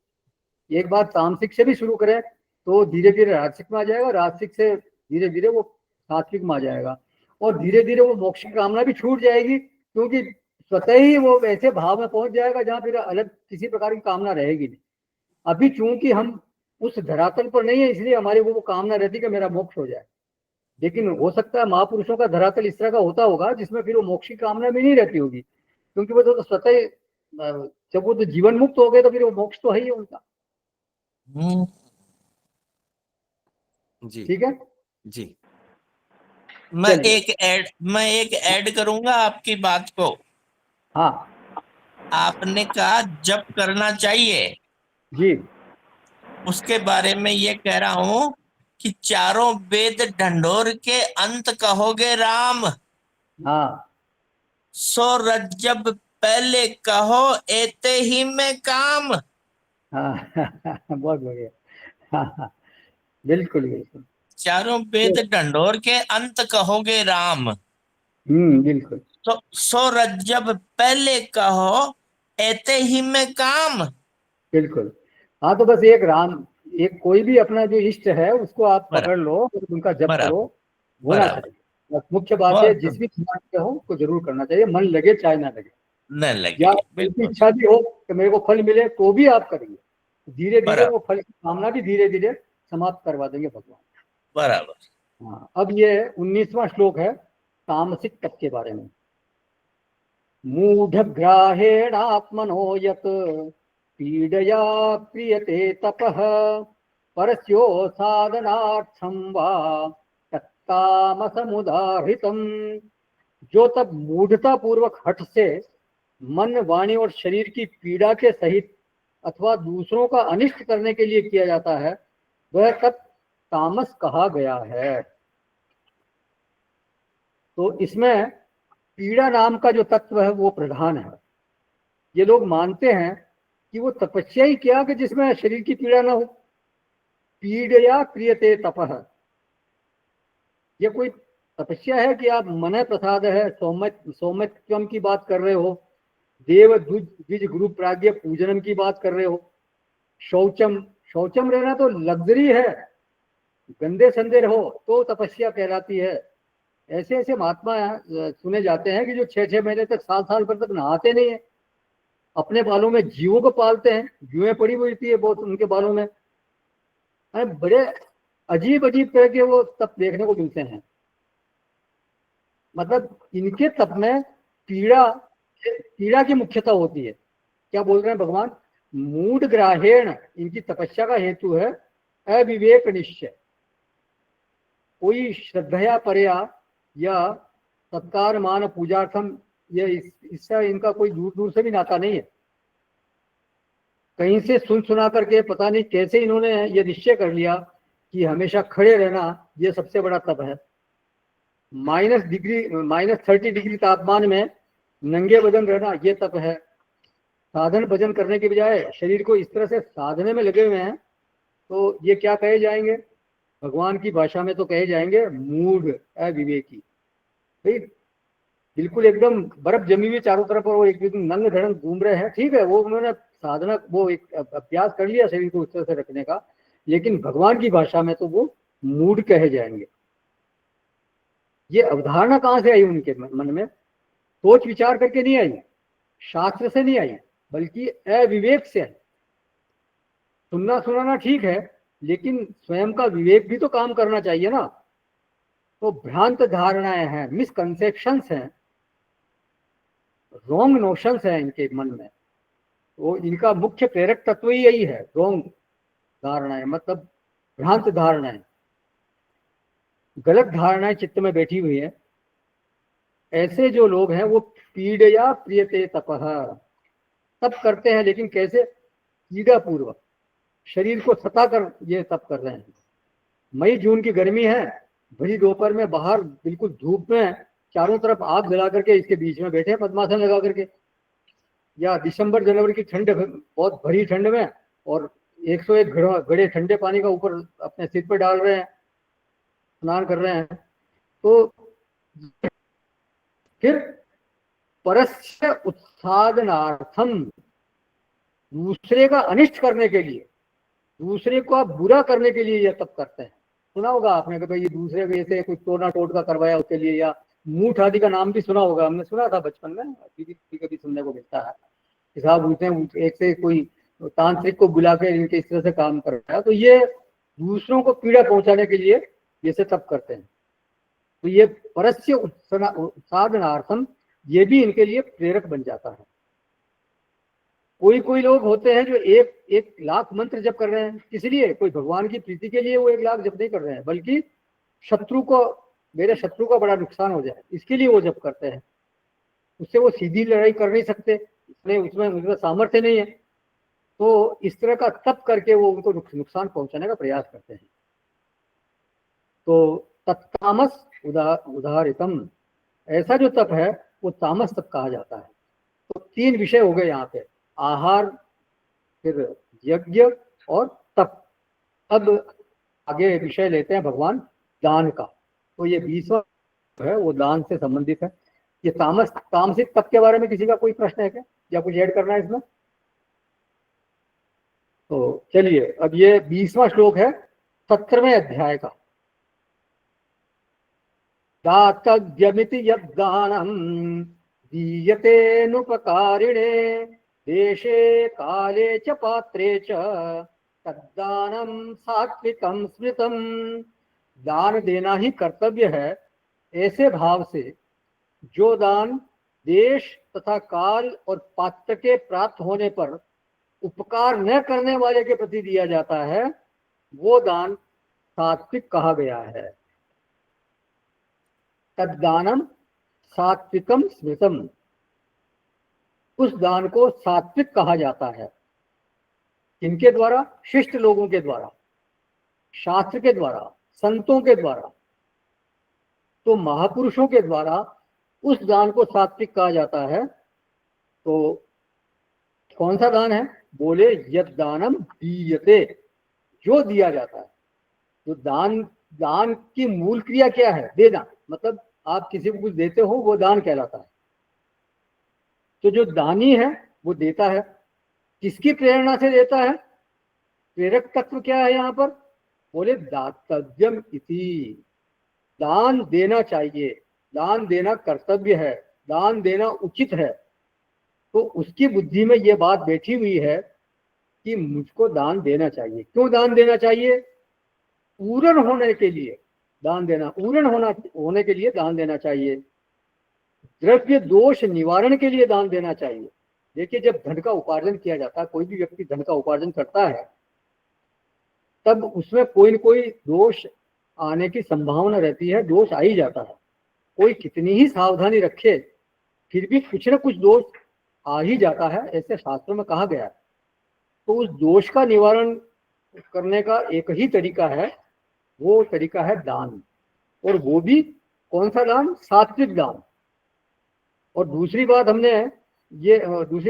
एक बार तामसिक से भी शुरू करें तो धीरे धीरे राजसिक में आ जाएगा, राजसिक से धीरे धीरे वो सात्विक में आ जाएगा, और धीरे धीरे वो मोक्ष की कामना भी छूट जाएगी, क्योंकि स्वतः ही वो ऐसे भाव में पहुंच जाएगा जहां फिर अलग किसी प्रकार की कामना रहेगी नहीं। अभी चूंकि हम उस धरातल पर नहीं है, इसलिए हमारी वो कामना रहती कि मेरा मोक्ष हो जाए। लेकिन हो सकता है महापुरुषों का धरातल इस तरह का होता होगा जिसमें फिर वो मोक्ष की कामना भी नहीं रहती होगी, क्योंकि वो तो स्वतः जब वो तो जीवन मुक्त हो गए तो फिर वो मोक्ष तो है ही उनका। जी ठीक है जी। मैं एक ऐड करूंगा आपकी बात को। हाँ, आपने कहा जप करना चाहिए जी, उसके बारे में ये कह रहा हूं कि चारों वेद ढंढोर के अंत कहोगे राम, हाँ सो रज्जब पहले कहो एते ही में काम। हाँ बहुत बढ़िया। हाँ हाँ, बिल्कुल बिल्कुल। चारों वेद ढंढोर के अंत कहोगे राम, बिल्कुल। तो सो रज्जब पहले कहो एते ही में काम। बिल्कुल। हाँ, तो बस एक राम, एक कोई भी अपना जो इष्ट है उसको आप पकड़ लो, उनका जप करो, होना चाहिए। बस मुख्य बात है, जिस भी समाज के हो उसको जरूर करना चाहिए, मन लगे चाहे ना लगे, न लगे, या उनकी इच्छा भी हो कि मेरे को फल मिले तो भी आप करेंगे, धीरे धीरे वो फल की कामना भी धीरे धीरे समाप्त करवा देंगे भगवान। बराबर। हाँ, अब ये 19वां श्लोक है तामसिक तप के बारे में। मूढ़ग्राहेणात्मनो यत् पीडया क्रियते तपः परस्यो साधनार्थं वा तत्तामसमुदाहृतम्। जो तब मूढ़ता पूर्वक हठ से मन, वाणी और शरीर की पीड़ा के सहित अथवा दूसरों का अनिष्ट करने के लिए किया जाता है, वह तप तामस कहा गया है। तो इसमें पीड़ा नाम का जो तत्व है वो प्रधान है। ये लोग मानते हैं कि वो तपस्या ही क्या कि जिसमें शरीर की पीड़ा ना हो। पीड़या क्रियते तपः, ये कोई तपस्या है कि आप मन प्रसाद है, सौम्यत्वम की बात कर रहे हो, देव द्विज गुरु प्राज्ञ पूजनम की बात कर रहे हो, शौचम रहना तो लग्जरी है, गंदे संदे रहो तो तपस्या कहलाती है। ऐसे ऐसे महात्मा सुने जाते हैं कि जो 6-6 महीने तक, साल भर तक नहाते नहीं है, अपने बालों में जीवों को पालते हैं, जुएं पड़ी हुई होती है बहुत उनके बालों में। अरे बड़े अजीब अजीब तरह के वो तप देखने को मिलते हैं। मतलब इनके तप में पीड़ा की मुख्यता होती है। क्या बोल रहे हैं भगवान? मूढ़ ग्राहेण, इनकी तपस्या का हेतु है अविवेक निश्चय। कोई श्रद्धया परया या सत्कार मान पूजार्थम, ये इससे इनका कोई दूर दूर से भी नाता नहीं है। कहीं से सुन सुना करके पता नहीं कैसे इन्होंने ये निश्चय कर लिया कि हमेशा खड़े रहना ये सबसे बड़ा तप है। -30 डिग्री तापमान में नंगे बदन रहना ये तप है। साधन भजन करने के बजाय शरीर को इस तरह से साधने में लगे हुए हैं, तो ये क्या कहे जाएंगे? भगवान की भाषा में तो कहे जाएंगे मूढ़, अविवेकी। भाई बिल्कुल एकदम बर्फ जमी हुई चारों तरफ और वो एक नंग धड़ंग घूम रहे हैं। ठीक है, वो उन्होंने साधना, वो एक अभ्यास कर लिया शरीर को उस तरह से रखने का, लेकिन भगवान की भाषा में तो वो मूढ़ कहे जाएंगे। ये अवधारणा कहाँ से आई उनके मन में? सोच विचार करके नहीं आई, शास्त्र से नहीं आई, बल्कि अविवेक से आई। सुनना सुनाना ठीक है, लेकिन स्वयं का विवेक भी तो काम करना चाहिए ना। तो भ्रांत धारणाएं हैं, मिसकंसेप्शंस हैं, रॉन्ग नोशंस हैं इनके मन में। तो इनका मुख्य प्रेरक तत्व ही यही है, रॉन्ग धारणाएं, मतलब भ्रांत धारणाएं, गलत धारणाएं चित्त में बैठी हुई है। ऐसे जो लोग हैं वो पीड़या प्रियते तपः, तप करते हैं, लेकिन कैसे? पीड़ा पूर्वक, शरीर को सता कर ये तप कर रहे हैं। मई जून की गर्मी है, भरी दोपहर में बाहर बिल्कुल धूप में चारों तरफ आग जला करके इसके बीच में बैठे हैं पद्मासन लगा करके, या दिसंबर जनवरी की ठंड, बहुत भरी ठंड में, और 101 घड़े ठंडे पानी का ऊपर अपने सिर पर डाल रहे हैं, स्नान कर रहे हैं। तो फिर परस्य उत्सादनार्थम, दूसरे का अनिष्ट करने के लिए, दूसरे को आप बुरा करने के लिए यह तप करते हैं। सुना होगा आपने कि भाई ये दूसरे को ऐसे कुछ टोना टोटका करवाया उसके लिए, या मूठ आदि का नाम भी सुना होगा, हमने सुना था बचपन में, अभी भी कभी सुनने को मिलता है कि साहब उसने एक से कोई तांत्रिक को बुला के इनके इस तरह से काम कर रहा है। तो ये दूसरों को पीड़ा पहुंचाने के लिए जैसे तप करते हैं। तो ये परस्य उत्सादनार्थम, ये भी इनके लिए प्रेरक बन जाता है। कोई कोई लोग होते हैं जो एक लाख मंत्र जप कर रहे हैं, इसलिए कोई भगवान की प्रीति के लिए वो 1 लाख जप नहीं कर रहे हैं, बल्कि शत्रु को, मेरे शत्रु का बड़ा नुकसान हो जाए इसके लिए वो जप करते हैं। उससे वो सीधी लड़ाई कर नहीं सकते, इसलिए उसमें उनका सामर्थ्य नहीं है, तो इस तरह का तप करके वो उनको नुकसान पहुंचाने का प्रयास करते हैं। तो तत्तामस उदाहरितम, ऐसा जो तप है वो तामस तप कहा जाता है। तो 3 विषय हो गए यहाँ पे, आहार, फिर यज्ञ और तप। अब आगे विषय लेते हैं भगवान दान का। तो ये 20वां है वो दान से संबंधित है। ये तामसिक तप के बारे में किसी का कोई प्रश्न है क्या, या कुछ ऐड करना है इसमें? तो चलिए, अब ये 20वां श्लोक है 17वें अध्याय का। दातव्यमिति यद्दानं दीयतेनुपकारिणे देशे काले च पात्रे च तद्दानं सात्विकं स्मृतम्। दान देना ही कर्तव्य है, ऐसे भाव से जो दान देश तथा काल और पात्र के प्राप्त होने पर उपकार न करने वाले के प्रति दिया जाता है, वो दान सात्विक कहा गया है। तद्दानम सात्विकम स्मृतम, उस दान को सात्विक कहा जाता है। किनके द्वारा? शिष्ट लोगों के द्वारा, शास्त्र के द्वारा, संतों के द्वारा। तो महापुरुषों के द्वारा उस दान को सात्विक कहा जाता है। तो कौन सा दान है? बोले यद्दानम दीयते, जो दिया जाता है। तो दान की मूल क्रिया क्या है? देना, मतलब आप किसी को कुछ देते हो वो दान कहलाता है। तो जो दानी है वो देता है, किसकी प्रेरणा से देता है? प्रेरक तत्व क्या है यहाँ पर? बोले दातव्यम इति, दान देना चाहिए, दान देना कर्तव्य है, दान देना उचित है। तो उसकी बुद्धि में ये बात बैठी हुई है कि मुझको दान देना चाहिए। क्यों दान देना चाहिए? पूर्ण होने के लिए दान देना, पूर्ण होने के लिए दान देना चाहिए, द्रव्य दोष निवारण के लिए दान देना चाहिए। देखिए, जब धन का उपार्जन किया जाता है, कोई भी व्यक्ति धन का उपार्जन करता है, तब उसमें कोई न कोई दोष आने की संभावना रहती है, दोष आ ही जाता है। कोई कितनी ही सावधानी रखे फिर भी कुछ न कुछ दोष आ ही जाता है, ऐसे शास्त्रों में कहा गया है। तो उस दोष का निवारण करने का एक ही तरीका है, वो तरीका है दान। और वो भी कौन सा दान? सात्विक दान। और दूसरी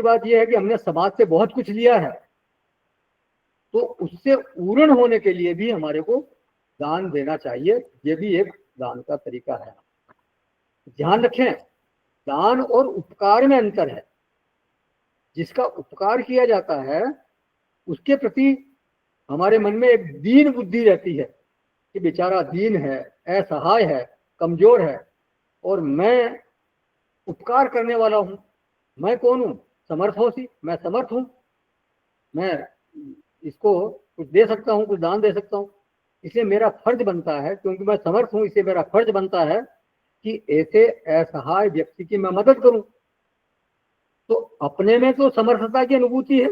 बात ये है कि हमने समाज से बहुत कुछ लिया है, तो उससे पूर्ण होने के लिए भी हमारे को दान देना चाहिए। ये भी एक दान का तरीका है। ध्यान रखें, दान और उपकार में अंतर है। जिसका उपकार किया जाता है उसके प्रति हमारे मन में एक दीन बुद्धि रहती है कि बेचारा दीन है, असहाय है, कमजोर है, और मैं उपकार करने वाला हूँ। मैं कौन हूँ? समर्थोसी, मैं समर्थ हूँ, मैं इसको कुछ दे सकता हूँ, कुछ दान दे सकता हूँ। इसलिए मेरा फर्ज बनता है, क्योंकि मैं समर्थ हूँ, इसलिए मेरा फर्ज बनता है कि ऐसे असहाय व्यक्ति की मैं मदद करूं। तो अपने में तो समर्थता की अनुभूति है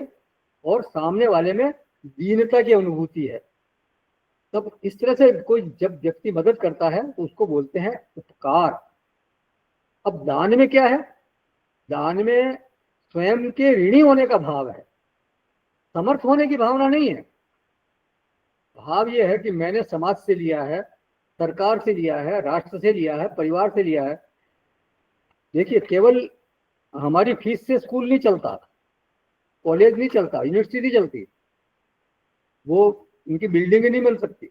और सामने वाले में दीनता की अनुभूति है। तब इस तरह से कोई जब व्यक्ति मदद करता है तो उसको बोलते हैं उपकार। अब दान में क्या है? दान में स्वयं के ऋणी होने का भाव है, समर्थ होने की भावना नहीं है। भाव यह है कि मैंने समाज से लिया है, सरकार से लिया है, राष्ट्र से लिया है, परिवार से लिया है। देखिए, केवल हमारी फीस से स्कूल नहीं चलता, कॉलेज नहीं चलता, यूनिवर्सिटी नहीं चलती, वो उनकी बिल्डिंग नहीं बन सकती।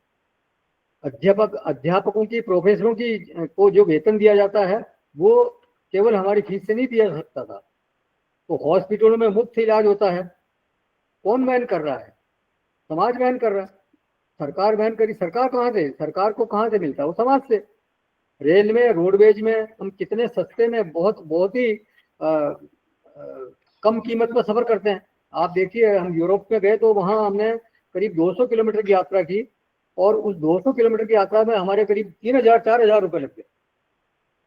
अध्यापकों की, प्रोफेसरों की को जो वेतन दिया जाता है वो केवल हमारी फीस से नहीं दिया जा सकता था। तो हॉस्पिटलों में मुफ्त इलाज होता है, कौन वहन कर रहा है? समाज वहन कर रहा है। सरकार वहन करी, सरकार कहाँ से? सरकार को कहाँ से मिलता है? वो समाज से। रेल में, रोडवेज में हम कितने सस्ते में बहुत ही कम कीमत पर सफर करते हैं। आप देखिए, हम यूरोप में गए तो वहाँ हमने करीब 200 किलोमीटर की यात्रा की, और उस 200 किलोमीटर की यात्रा में हमारे करीब 3000-4000 रुपये लगते।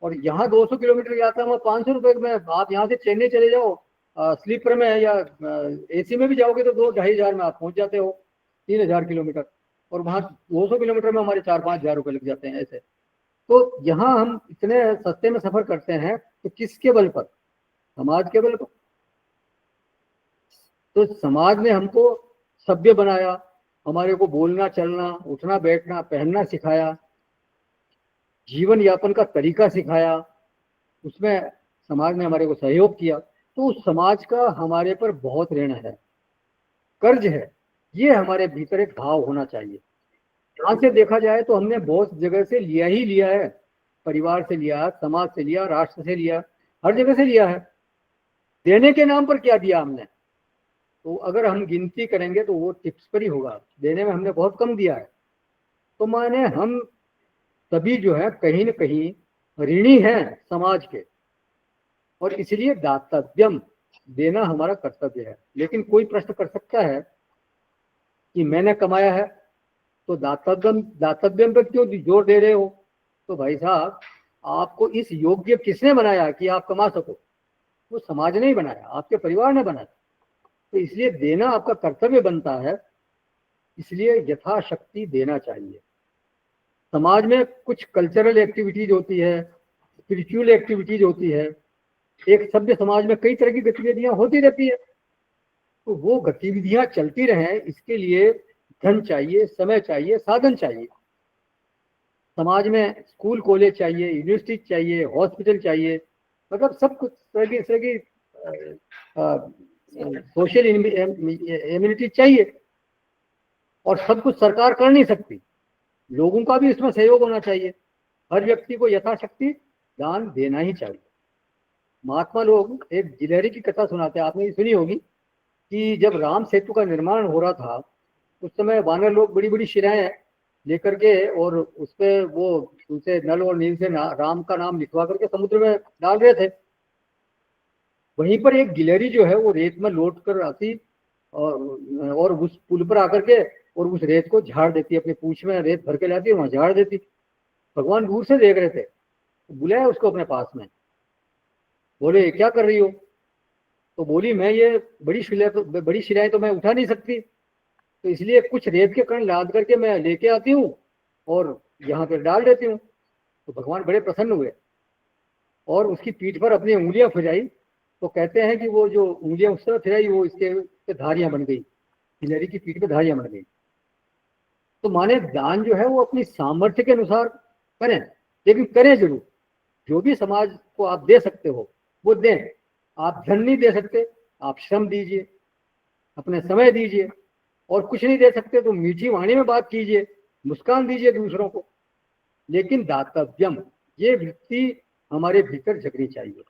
और यहाँ 200 किलोमीटर की यात्रा में 500 रुपये में आप यहाँ से चेन्नई चले जाओ, स्लीपर में या AC में भी जाओगे तो 2-2.5 हजार में आप पहुँच जाते हो 3000 किलोमीटर। और वहाँ 200 किलोमीटर में हमारे 4-5 हजार रुपये लग जाते हैं ऐसे। तो यहाँ हम इतने सस्ते में सफर करते हैं, तो किसके बल पर? समाज के बल पर। तो समाज ने हमको सभ्य बनाया, हमारे को बोलना, चलना, उठना, बैठना, पहनना सिखाया, जीवन यापन का तरीका सिखाया, उसमें समाज ने हमारे को सहयोग किया। तो उस समाज का हमारे पर बहुत ऋण है, कर्ज है। ये हमारे भीतर एक भाव होना चाहिए। यहाँ से देखा जाए तो हमने बहुत जगह से लिया ही लिया है, परिवार से लिया, समाज से लिया, राष्ट्र से लिया, हर जगह से लिया है। देने के नाम पर क्या दिया हमने? तो अगर हम गिनती करेंगे तो वो टिप्स पर ही होगा, देने में हमने बहुत कम दिया है। तो माने हम सभी जो है कहीं न कहीं ऋणी हैं समाज के, और इसलिए दातव्यम, देना हमारा कर्तव्य है। लेकिन कोई प्रश्न कर सकता है कि मैंने कमाया है तो दातव्यम पर क्यों जोर दे रहे हो? तो भाई साहब, आपको इस योग्य किसने बनाया कि आप कमा सको? वो समाज ने ही बनाया, आपके परिवार ने बनाया। तो इसलिए देना आपका कर्तव्य बनता है, इसलिए यथाशक्ति देना चाहिए। समाज में कुछ कल्चरल एक्टिविटीज होती है, स्पिरिचुअल एक्टिविटीज होती है। एक सभ्य समाज में कई तरह की गतिविधियां होती रहती है, तो वो गतिविधियां चलती रहें, इसके लिए धन चाहिए, समय चाहिए, साधन चाहिए। समाज में स्कूल कॉलेज चाहिए, यूनिवर्सिटी चाहिए, हॉस्पिटल चाहिए, मतलब सब कुछ तरह की सोशल इम्यूनिटी चाहिए। और सब कुछ सरकार कर नहीं सकती, लोगों का भी इसमें सहयोग होना चाहिए। हर व्यक्ति को यथाशक्ति दान देना ही चाहिए। महात्मा लोग एक गिलहरी की कथा सुनाते हैं, आपने ये सुनी होगी कि जब राम सेतु का निर्माण हो रहा था उस समय वानर लोग बड़ी बड़ी शिराएं लेकर के और उस पर वो उनसे नल और नील से राम का नाम लिखवा करके समुद्र में डाल रहे थे। वहीं पर एक गिलहरी जो है वो रेत में लौट कर आती और उस पुल पर आकर के और उस रेत को झाड़ देती, अपनी पूंछ में रेत भर के लाती है, वहां झाड़ देती। भगवान दूर से देख रहे थे, तो बुलाया उसको अपने पास में, बोले क्या कर रही हो? तो बोली मैं ये बड़ी शिलाएं तो मैं उठा नहीं सकती, तो इसलिए कुछ रेत के कण लाद करके मैं लेके आती हूँ और यहाँ पे डाल देती हूँ। तो भगवान बड़े प्रसन्न हुए और उसकी पीठ पर अपनी उंगलियां फिराई, तो कहते हैं कि वो जो उंगलियां उस तरह फिराई वो इसके धारियां बन गई, गिलहरी की पीठ पे धारियां बन गई। तो माने दान जो है वो अपनी सामर्थ्य के अनुसार करें, लेकिन करें जरूर। जो भी समाज को आप दे सकते हो वो दें। आप धन नहीं दे सकते, आप श्रम दीजिए, अपने समय दीजिए, और कुछ नहीं दे सकते तो मीठी वाणी में बात कीजिए, मुस्कान दीजिए दूसरों को। लेकिन दातव्यम, ये वृत्ति हमारे भीतर जगनी चाहिए।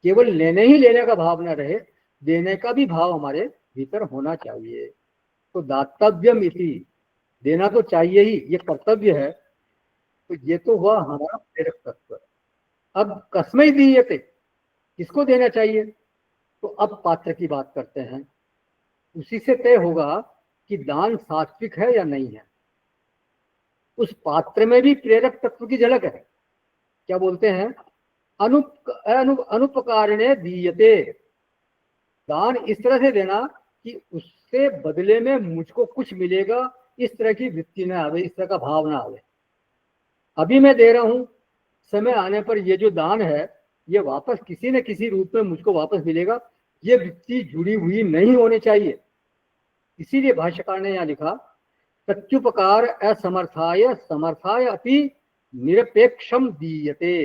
केवल लेने ही लेने का भाव न रहे, देने का भी भाव हमारे भीतर होना चाहिए। तो दातव्यम इति, देना तो चाहिए ही, ये कर्तव्य है। तो ये तो हुआ हमारा प्रेरक तत्व। अब कस्मै दीयते, किसको देना चाहिए? तो अब पात्र की बात करते हैं। उसी से तय होगा कि दान सात्विक है या नहीं है। उस पात्र में भी प्रेरक तत्व की झलक है। क्या बोलते हैं? अनुपकारणे दीयते, दान इस तरह से देना कि उससे बदले में मुझको कुछ मिलेगा, इस तरह की वृत्ति ना आवे, इस तरह का भाव ना आवे। अभी मैं दे रहा हूं, समय आने पर ये जो दान है ये वापस किसी न किसी रूप में मुझको वापस मिलेगा, ये वृत्ति जुड़ी हुई नहीं होनी चाहिए। इसीलिए भाष्यकार ने यहाँ लिखा प्रत्युपकार असमर्थाय समर्थाय अपि निरपेक्षम दीयते।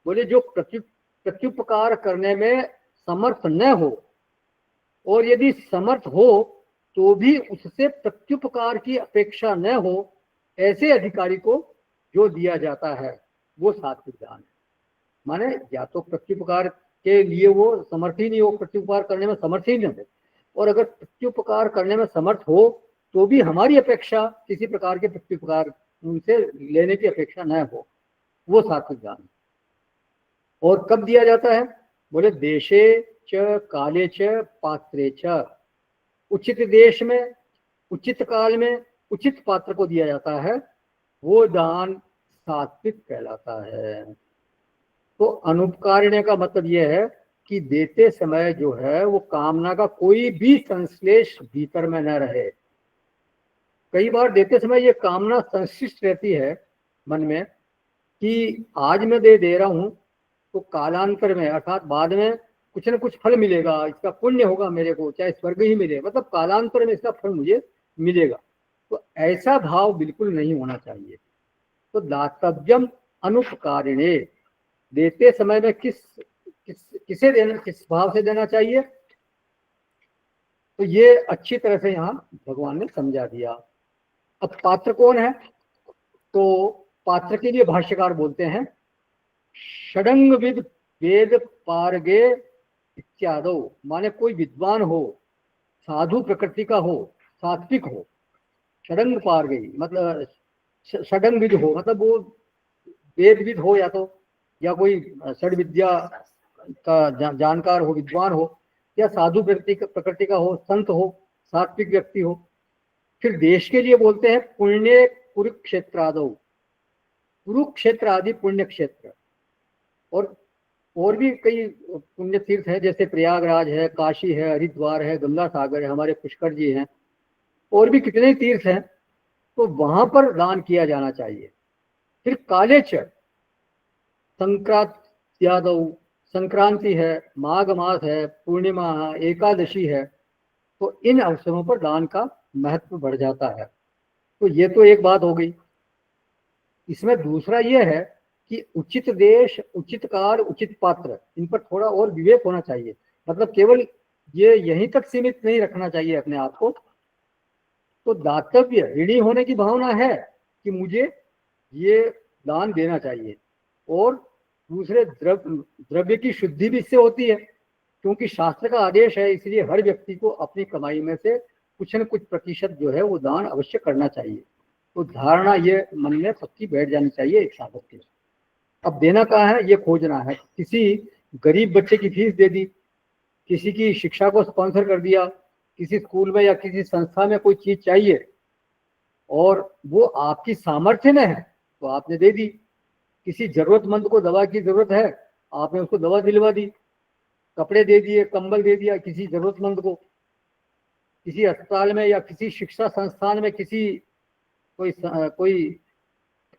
बोले जो प्रत्युपकार करने में समर्थ न हो, और यदि समर्थ हो तो भी उससे प्रत्युपकार की अपेक्षा न हो, ऐसे अधिकारी को जो दिया जाता है वो सात्विक दान है। माने या तो प्रत्युपकार के लिए वो समर्थ ही नहीं हो, प्रत्युपकार करने में समर्थ ही नहीं हो, और अगर प्रत्युपकार करने में समर्थ हो तो भी हमारी अपेक्षा किसी प्रकार के प्रत्युपकार उनसे लेने की अपेक्षा न हो, वो सात्विक दान। और कब दिया जाता है? बोले देशे च काले च पात्रे च, उचित देश में, उचित काल में, उचित पात्र को दिया जाता है, वो दान सात्विक कहलाता है। तो अनुपकारिण्य का मतलब यह है कि देते समय जो है वो कामना का कोई भी संश्लेष भीतर में न रहे। कई बार देते समय ये कामना संश्लिष्ट रहती है मन में कि आज मैं दे रहा हूं तो कालांतर में, अर्थात बाद में कुछ न कुछ फल मिलेगा, इसका पुण्य होगा मेरे को, चाहे स्वर्ग ही मिले, मतलब कालांतर में इसका फल मुझे मिलेगा। तो ऐसा भाव बिल्कुल नहीं होना चाहिए। तो दातव्यम अनुपकारिणे, देते समय में किसे देना, किस भाव से देना चाहिए, तो ये अच्छी तरह से यहाँ भगवान ने समझा दिया। अब पात्र कौन है? तो पात्र के लिए भाष्यकार बोलते हैं षडंग विद वेद पारगे इत्यादो, माने कोई विद्वान हो, साधु प्रकृति का हो, सात्विक हो। षडंग पारगे मतलब षडंग विद हो, मतलब वो वेदविद हो, या कोई षड विद्या का जानकार हो, विद्वान हो, या साधु प्रकृति का हो, संत हो, सात्विक व्यक्ति हो। फिर देश के लिए बोलते हैं पुण्य कुरुक्षेत्रादो, कुरुक्षेत्र आदि पुण्य क्षेत्र। और भी कई पुण्य तीर्थ है, जैसे प्रयागराज है, काशी है, हरिद्वार है, गंगा सागर है, हमारे पुष्कर जी हैं, और भी कितने तीर्थ हैं, तो वहां पर दान किया जाना चाहिए। फिर काले च, संक्रांति है, माघ मास है, पूर्णिमा है, एकादशी है, तो इन अवसरों पर दान का महत्व बढ़ जाता है। तो ये तो एक बात हो गई। इसमें दूसरा ये है कि उचित देश, उचित काल, उचित पात्र, इन पर थोड़ा और विवेक होना चाहिए। मतलब केवल ये यहीं तक सीमित नहीं रखना चाहिए अपने आप को। तो दातव्य, ऋणी होने की भावना है कि मुझे ये दान देना चाहिए, और दूसरे द्रव्य की शुद्धि भी इससे होती है, क्योंकि शास्त्र का आदेश है, इसलिए हर व्यक्ति को अपनी कमाई में से कुछ न कुछ प्रतिशत जो है वो दान अवश्य करना चाहिए। तो धारणा ये मन में पक्की बैठ जानी चाहिए एक साधक के। अब देना कहाँ है ये खोजना है। किसी गरीब बच्चे की फीस दे दी, किसी की शिक्षा को स्पॉन्सर कर दिया, किसी स्कूल में या किसी संस्था में कोई चीज चाहिए और वो आपकी सामर्थ्य में है तो आपने दे दी। किसी जरूरतमंद को दवा की जरूरत है, आपने उसको दवा दिलवा दी, कपड़े दे दिए, कंबल दे दिया किसी जरूरतमंद को। किसी अस्पताल में या किसी शिक्षा संस्थान में किसी कोई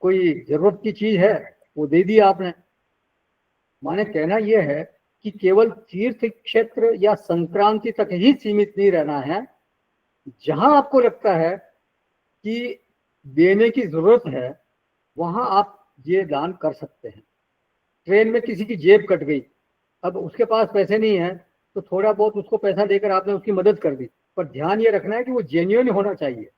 कोई जरूरत की चीज है वो दे दी आपने। माने कहना यह है कि केवल तीर्थ क्षेत्र या संक्रांति तक ही सीमित नहीं रहना है। जहां आपको लगता है कि देने की जरूरत है वहां आप ये दान कर सकते हैं। ट्रेन में किसी की जेब कट गई, अब उसके पास पैसे नहीं है तो थोड़ा बहुत उसको पैसा देकर आपने उसकी मदद कर दी, पर ध्यान ये रखना है कि वो जेन्युइन होना चाहिए।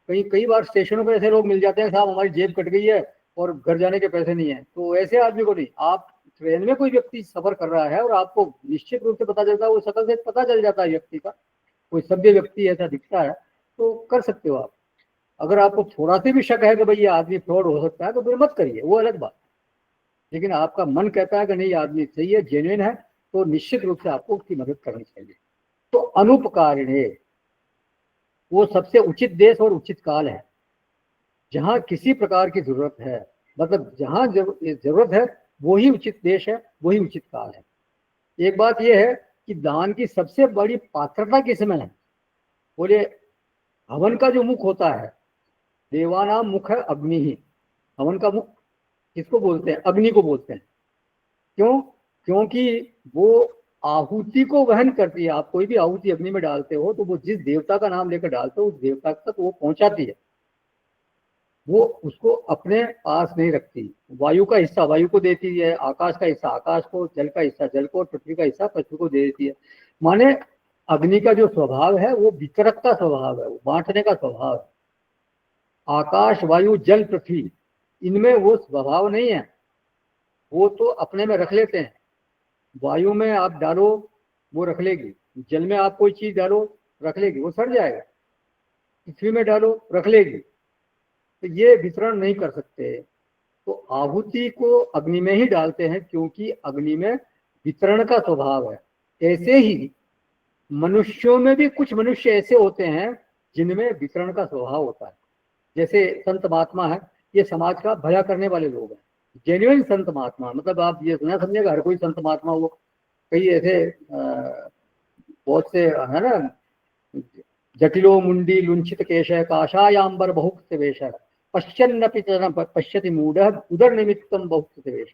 कई बार स्टेशनों पर ऐसे लोग मिल जाते हैं, साहब हमारी जेब कट गई है और घर जाने के पैसे नहीं है, तो ऐसे आदमी को नहीं। आप ट्रेन में कोई व्यक्ति सफर कर रहा है और आपको निश्चित रूप से पता चलता है, वो शक्ल से पता चल जाता है व्यक्ति का, कोई सभ्य व्यक्ति ऐसा दिखता है तो कर सकते हो आप। अगर आपको थोड़ा सा भी शक है कि भाई ये आदमी फ्रॉड हो सकता है तो फिर मत करिए, वो अलग बात। लेकिन आपका मन कहता है कि नहीं आदमी सही है, जेन्युइन है, तो निश्चित रूप से आपको उसकी मदद करनी चाहिए। तो अनुपकारिणे वो सबसे उचित देश और उचित काल है। जहां किसी प्रकार की जरूरत है, मतलब जहां जरूरत है वही उचित देश है, वही उचित काल है। एक बात यह है कि दान की सबसे बड़ी पात्रता किसमें है? बोले हवन का जो मुख होता है, देवानाम मुख है अग्नि ही। हवन का मुख किसको बोलते हैं? अग्नि को बोलते हैं। क्यों? क्योंकि वो आहुति को वहन करती है। आप कोई भी आहुति अग्नि में डालते हो तो वो जिस देवता का नाम लेकर डालते हो उस देवता तक वो पहुंचाती है, वो उसको अपने पास नहीं रखती। वायु का हिस्सा वायु को देती है, आकाश का हिस्सा आकाश को, जल का हिस्सा जल को, पृथ्वी का हिस्सा पृथ्वी को दे देती है। माने अग्नि का जो स्वभाव है वो वितरक का स्वभाव है, वो बांटने का स्वभाव है। आकाश वायु जल पृथ्वी इनमें वो स्वभाव नहीं है, वो तो अपने में रख लेते हैं। वायु में आप डालो वो रख लेगी, जल में आप कोई चीज डालो रख लेगी, वो सड़ जाएगा। पृथ्वी में डालो रख लेगी, तो ये वितरण नहीं कर सकते। तो आहुति को अग्नि में ही डालते हैं क्योंकि अग्नि में वितरण का स्वभाव है। ऐसे ही मनुष्यों में भी कुछ मनुष्य ऐसे होते हैं जिनमें वितरण का स्वभाव होता है। जैसे संत महात्मा है, ये समाज का भला करने वाले लोग हैं, जेन्युइन संत महात्मा। मतलब आप ये सुना समझेगा हर कोई संत महात्मा वो, कई ऐसे बहुत से है ना, जटिलो मुंडी लुंछित केश काशायांबर बहुत वेश पश्चन्नपि पश्यति मूढ़ उदर निमित्तम बहुत वेश।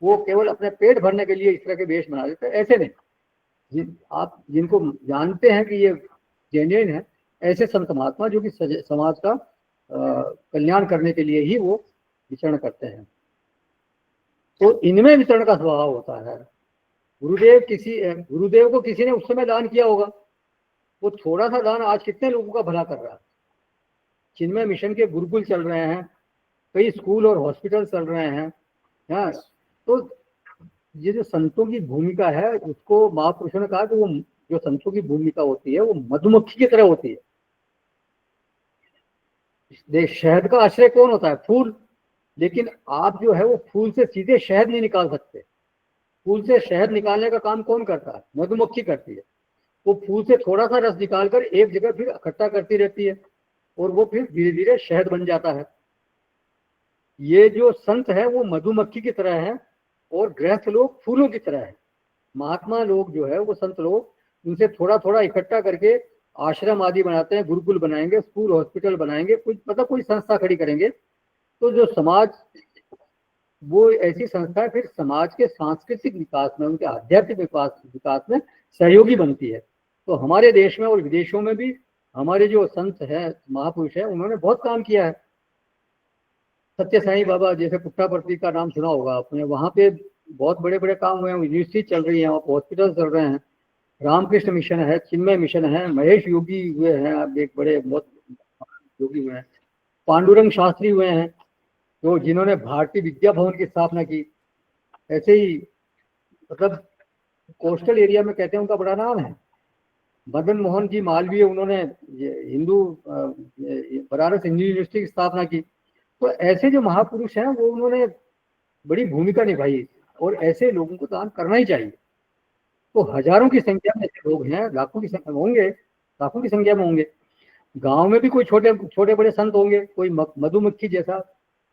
वो केवल अपने पेट भरने के लिए इस तरह के वेश बना देते हैं, ऐसे नहीं। आप जिनको जानते हैं कि ये जेन्युइन है, ऐसे संत महात्मा जो कि समाज का कल्याण करने के लिए ही वो विचरण करते हैं, तो इनमें वितरण का स्वभाव होता है। गुरुदेव को किसी ने उस समय दान किया होगा, वो थोड़ा सा दान आज कितने लोगों का भला कर रहा है। चिन्मय मिशन के गुरुकुल चल रहे हैं, कई स्कूल और हॉस्पिटल चल रहे हैं। हाँ, तो ये जो संतों की भूमिका है उसको महापुरुषों ने कहा कि वो जो संतों की भूमिका होती है वो मधुमक्खी की तरह होती है। शहद का आश्रय कौन होता है? फूल। लेकिन आप जो है वो फूल से सीधे शहद नहीं निकाल सकते। फूल से शहद निकालने का काम कौन करता है? मधुमक्खी करती है। वो फूल से थोड़ा सा रस निकालकर एक जगह फिर इकट्ठा करती रहती है और वो फिर धीरे धीरे शहद बन जाता है। ये जो संत है वो मधुमक्खी की तरह है और गृहस्थ लोग फूलों की तरह है। महात्मा लोग जो है वो संत लोग, उनसे थोड़ा थोड़ा इकट्ठा करके आश्रम आदि बनाते हैं, गुरुकुल बनाएंगे, स्कूल हॉस्पिटल बनाएंगे, कुछ मतलब कोई संस्था खड़ी करेंगे। तो जो समाज, वो ऐसी संस्था फिर समाज के सांस्कृतिक विकास में, उनके आध्यात्मिक विकास में सहयोगी बनती है। तो हमारे देश में और विदेशों में भी हमारे जो संत हैं, महापुरुष हैं, उन्होंने बहुत काम किया है। सत्य साईं बाबा जैसे पुट्टापर्थी का नाम सुना होगा आपने, वहाँ पे बहुत बड़े बड़े काम हुए हैं, यूनिवर्सिटी चल रही है, वहाँ हॉस्पिटल चल रहे हैं, रामकृष्ण मिशन है, चिन्मय मिशन है, महेश योगी हुए हैं, आप एक बड़े बहुत योगी हुए हैं, पांडुरंग शास्त्री हुए हैं तो जिन्होंने भारतीय विद्या भवन की स्थापना की। ऐसे ही मतलब कोस्टल एरिया में कहते हैं उनका बड़ा नाम है, मदन मोहन जी मालवीय, उन्होंने बनारस हिंदू यूनिवर्सिटी की स्थापना की। तो ऐसे जो महापुरुष हैं वो उन्होंने बड़ी भूमिका निभाई और ऐसे लोगों को दान करना ही चाहिए। तो हजारों की संख्या में ऐसे लोग हैं, लाखों की संख्या में होंगे, लाखों की संख्या में होंगे। गांव में भी कोई छोटे छोटे बड़े संत होंगे, कोई मधुमक्खी जैसा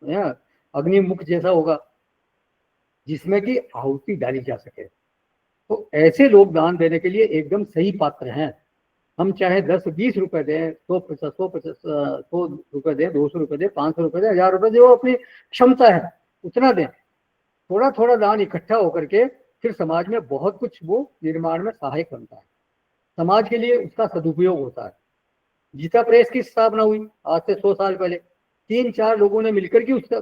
या अग्निमुख जैसा होगा जिसमें कि आहुति डाली जा सके। तो ऐसे लोग दान देने के लिए एकदम सही पात्र हैं। हम चाहे 10-20 रुपए दें, 100 रुपए दें, 200 रुपए दें, 500 रुपए दें, 1000 रुपए दें, वो अपनी क्षमता है उतना दें। थोड़ा थोड़ा दान इकट्ठा होकर के फिर समाज में बहुत कुछ वो निर्माण में सहायक बनता है, समाज के लिए उसका सदुपयोग होता है। गीता प्रेस की स्थापना हुई आज से 100 साल पहले, 3-4 लोगों ने मिलकर के उसका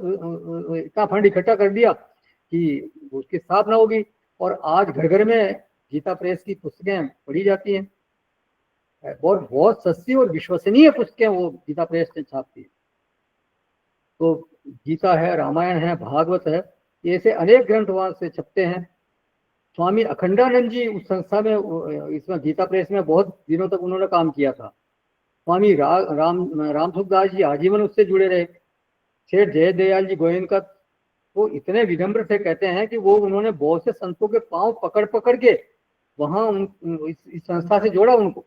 इतना फंड इकट्ठा कर दिया कि उसकी स्थापना होगी, और आज घर घर में गीता प्रेस की पुस्तकें पढ़ी जाती हैं, और बहुत सस्ती और विश्वसनीय पुस्तकें वो गीता प्रेस ने छापती है। तो गीता है, रामायण है, भागवत है, ऐसे अनेक ग्रंथ वहां से छपते हैं। स्वामी अखंडानंद जी उस संस्था में, इसमें गीता प्रेस में बहुत दिनों तक उन्होंने काम किया था। स्वामी राम सुखदास जी आजीवन उससे जुड़े रहे। सेठ जयदयाल जी गोयनका वो इतने विनम्र से कहते हैं कि वो उन्होंने बहुत से संतों के पांव पकड़ पकड़ के वहां इस संस्था से जोड़ा उनको।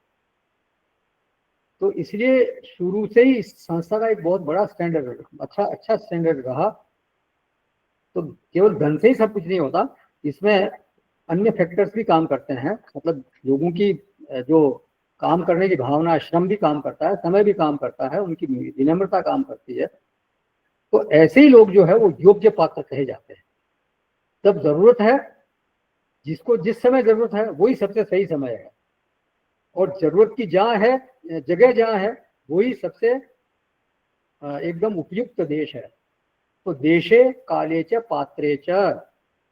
तो इसलिए शुरू से ही इस संस्था का एक बहुत बड़ा स्टैंडर्ड, अच्छा स्टैंडर्ड रहा। तो केवल धन से ही सब कुछ नहीं होता, इसमें अन्य फैक्टर्स भी काम करते हैं। मतलब लोगों की जो काम करने की भावना, श्रम भी काम करता है, समय भी काम करता है, उनकी विनम्रता काम करती है। तो ऐसे ही लोग जो है वो योग्य पात्र कहे जाते हैं। जब जरूरत है, जिसको जिस समय जरूरत है वही सबसे सही समय है, और जरूरत की जहाँ है, जगह जहाँ है, वही सबसे एकदम उपयुक्त देश है। तो देशे काले च पात्रे च,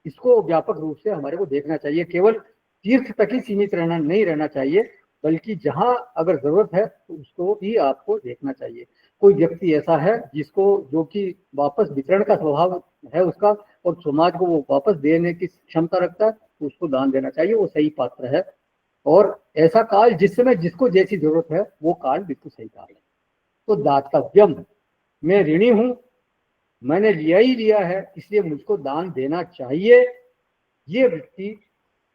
इसको व्यापक रूप से हमारे को देखना चाहिए। केवल तीर्थ तक ही सीमित नहीं रहना चाहिए, बल्कि जहां अगर जरूरत है तो उसको भी आपको देखना चाहिए। कोई व्यक्ति ऐसा है जिसको, जो कि वापस वितरण का स्वभाव है उसका, और समाज को वो वापस देने की क्षमता रखता है, तो उसको दान देना चाहिए, वो सही पात्र है। और ऐसा काल जिस समय जिसको जैसी जरूरत है, वो काल बिल्कुल सही काल है। तो दातव्यम, मैं ऋणी हूं, मैंने लिया ही लिया है, इसलिए मुझको दान देना चाहिए, ये वृत्ति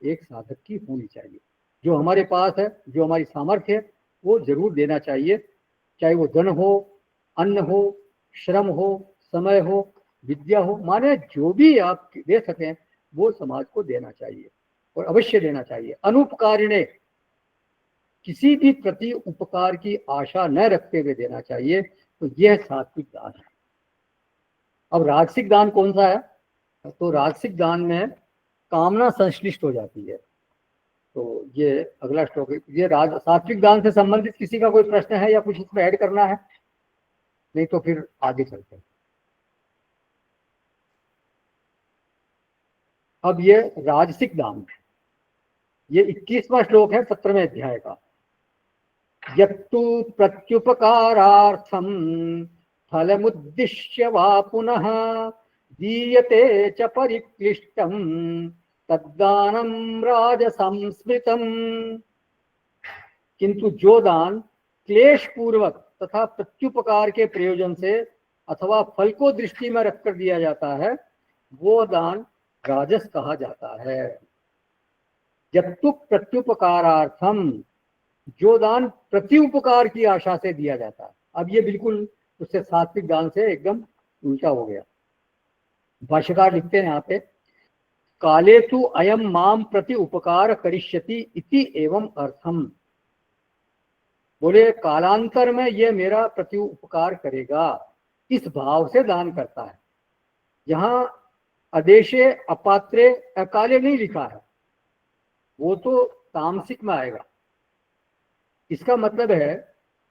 एक साधक की होनी चाहिए। जो हमारे पास है, जो हमारी सामर्थ्य है, वो जरूर देना चाहिए, चाहे वो धन हो, अन्न हो, श्रम हो, समय हो, विद्या हो, माने जो भी आप दे सकें वो समाज को देना चाहिए, और अवश्य देना चाहिए। अनुपकारिणे, किसी भी प्रति उपकार की आशा न रखते हुए देना चाहिए। तो यह सात्विक दान है। अब राजसिक दान कौन सा है? तो राजसिक दान में कामना संश्लिष्ट हो जाती है। तो ये अगला श्लोक है। ये सात्विक दान से संबंधित किसी का कोई प्रश्न है या कुछ इसमें ऐड करना है? नहीं तो फिर आगे चलते हैं। अब ये राजसिक दान, ये 21वां श्लोक है 17वें अध्याय का। यत्तु प्रत्युपकारार्थम फलमुद्दिश्य वा पुनः दीयते च परिक्लिष्टम तद्दानम राजसंस्मृतम। किंतु जो दान क्लेश पूर्वक तथा प्रत्युपकार के प्रयोजन से अथवा फल को दृष्टि में रखकर दिया जाता है, वो दान राजस कहा जाता है। यत्तु प्रत्युपकारार्थम, जो दान प्रत्युपकार की आशा से दिया जाता है। अब ये बिल्कुल उससे सात्विक दान से एकदम उल्टा हो गया। भाष्यकार लिखते हैं यहाँ पे, काले तु अयम माम प्रति उपकार करिष्यति इति एवं अर्थम। बोले कालांतर में ये मेरा प्रति उपकार करेगा, इस भाव से दान करता है। यहाँ अदेशे अपात्रे अकाले नहीं लिखा है, वो तो तामसिक में आएगा। इसका मतलब है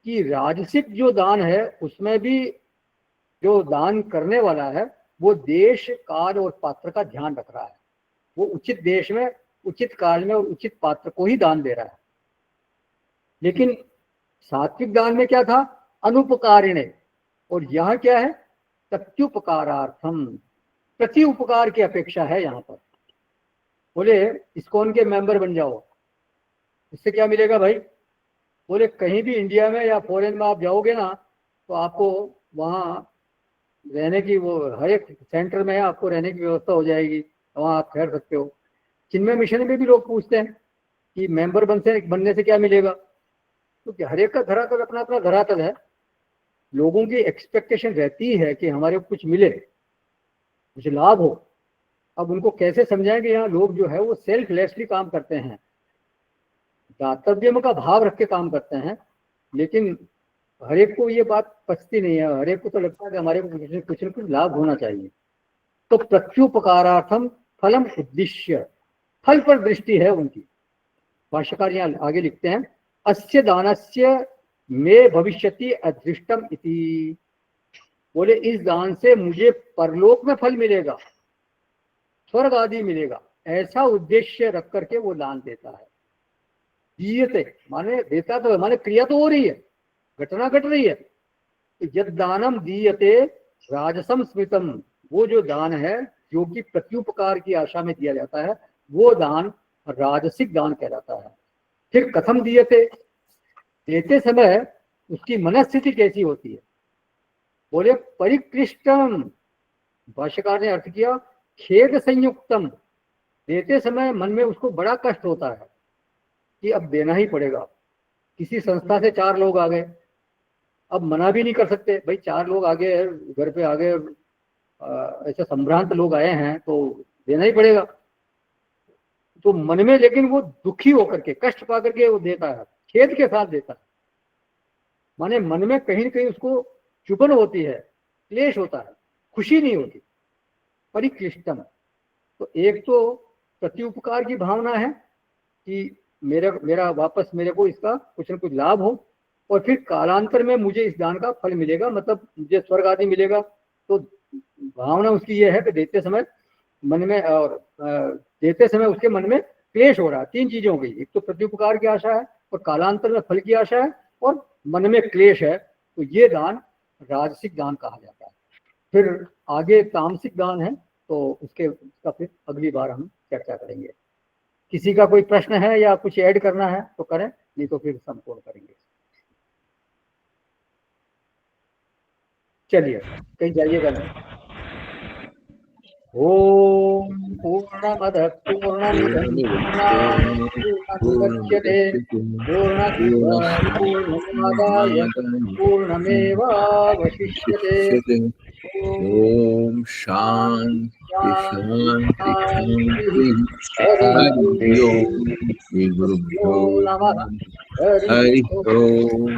कि राजसिक जो दान है उसमें भी जो दान करने वाला है वो देश, काल और पात्र का ध्यान रख रहा है। वो उचित देश में, उचित काल में और उचित पात्र को ही दान दे रहा है। लेकिन सात्विक दान में क्या था? अनुपकारिणे। और यह क्या है? प्रत्युपकारार्थम, प्रति उपकार की अपेक्षा है यहाँ पर। बोले इस्कॉन के मेंबर बन जाओ, इससे क्या मिलेगा भाई? बोले कहीं भी इंडिया में या फॉरेन में आप जाओगे ना, तो आपको वहाँ रहने की, वो हर एक सेंटर में आपको रहने की व्यवस्था हो जाएगी, वहाँ आप ठहर सकते हो। चिन्मय मिशन में भी लोग पूछते हैं कि मेंबर बनने से क्या मिलेगा, क्योंकि हर एक का धरातल अपना अपना धरातल है। लोगों की एक्सपेक्टेशन रहती है कि हमारे को कुछ मिले, कुछ लाभ हो। अब उनको कैसे समझाएं कि यहाँ लोग जो है वो सेल्फलेसली काम करते हैं, दातव्य का भाव रख के काम करते हैं, लेकिन हर एक को ये बात पचती नहीं है। हर एक को तो लगता है कि हमारे को कुछ न कुछ लाभ होना चाहिए। तो प्रत्युपकारार्थम फलम उद्दिश्य, फल पर दृष्टि है उनकी। भाष्यकार यहाँ आगे लिखते हैं, अस्य दानस्य मे भविष्यति अदृष्टम इति, बोले इस दान से मुझे परलोक में फल मिलेगा, स्वर्ग आदि मिलेगा, ऐसा उद्देश्य रख करके वो दान देता है। दीयते माने देता तो है, माने क्रिया तो हो रही है, घटना घट रही है। यद दानम दीयते राजसम स्मृतम, वो जो दान है जो कि प्रत्युपकार की आशा में दिया जाता है, वो दान राजसिक दान कहलाता है। फिर कथम दीयते, देते समय उसकी मनस्थिति कैसी होती है, बोले परिकृष्टम, भाष्यकार ने अर्थ किया खेद संयुक्तम, देते समय मन में उसको बड़ा कष्ट होता है कि अब देना ही पड़ेगा। किसी संस्था से 4 लोग आ गए, अब मना भी नहीं कर सकते, भाई 4 लोग आगे घर पे आगे ऐसे संभ्रांत लोग आए हैं तो देना ही पड़ेगा। तो मन में लेकिन वो दुखी होकर के, कष्ट पा करके वो देता है, खेद के साथ देता है, माने मन में कहीं न कहीं उसको चुभन होती है, क्लेश होता है, खुशी नहीं होती। परिक्लिष्टम, तो एक तो प्रत्युपकार की भावना है कि मेरा वापस मेरे को इसका कुछ न कुछ लाभ हो, और फिर कालांतर में मुझे इस दान का फल मिलेगा, मतलब मुझे स्वर्ग आदि मिलेगा। तो भावना उसकी ये है कि देते समय मन में, और देते समय उसके मन में क्लेश हो रहा है। 3 चीजें हो गई, एक तो प्रत्युपकार की आशा है, और कालांतर में फल की आशा है, और मन में क्लेश है। तो ये दान राजसिक दान कहा जाता है। फिर आगे तामसिक दान है, तो उसका फिर अगली बार हम चर्चा करेंगे। किसी का कोई प्रश्न है या कुछ ऐड करना है तो करें, नहीं तो फिर संपूर्ण करेंगे। चलिए कहीं जाइएगा नहीं। ओम पूर्णमदः पूर्णमिदं पूर्णात् पूर्णमादाय पूर्णमेवावशिष्यते। ओम शांति शांति हरि ओम श्री गुरुभ्यो नमः। हरि ओम।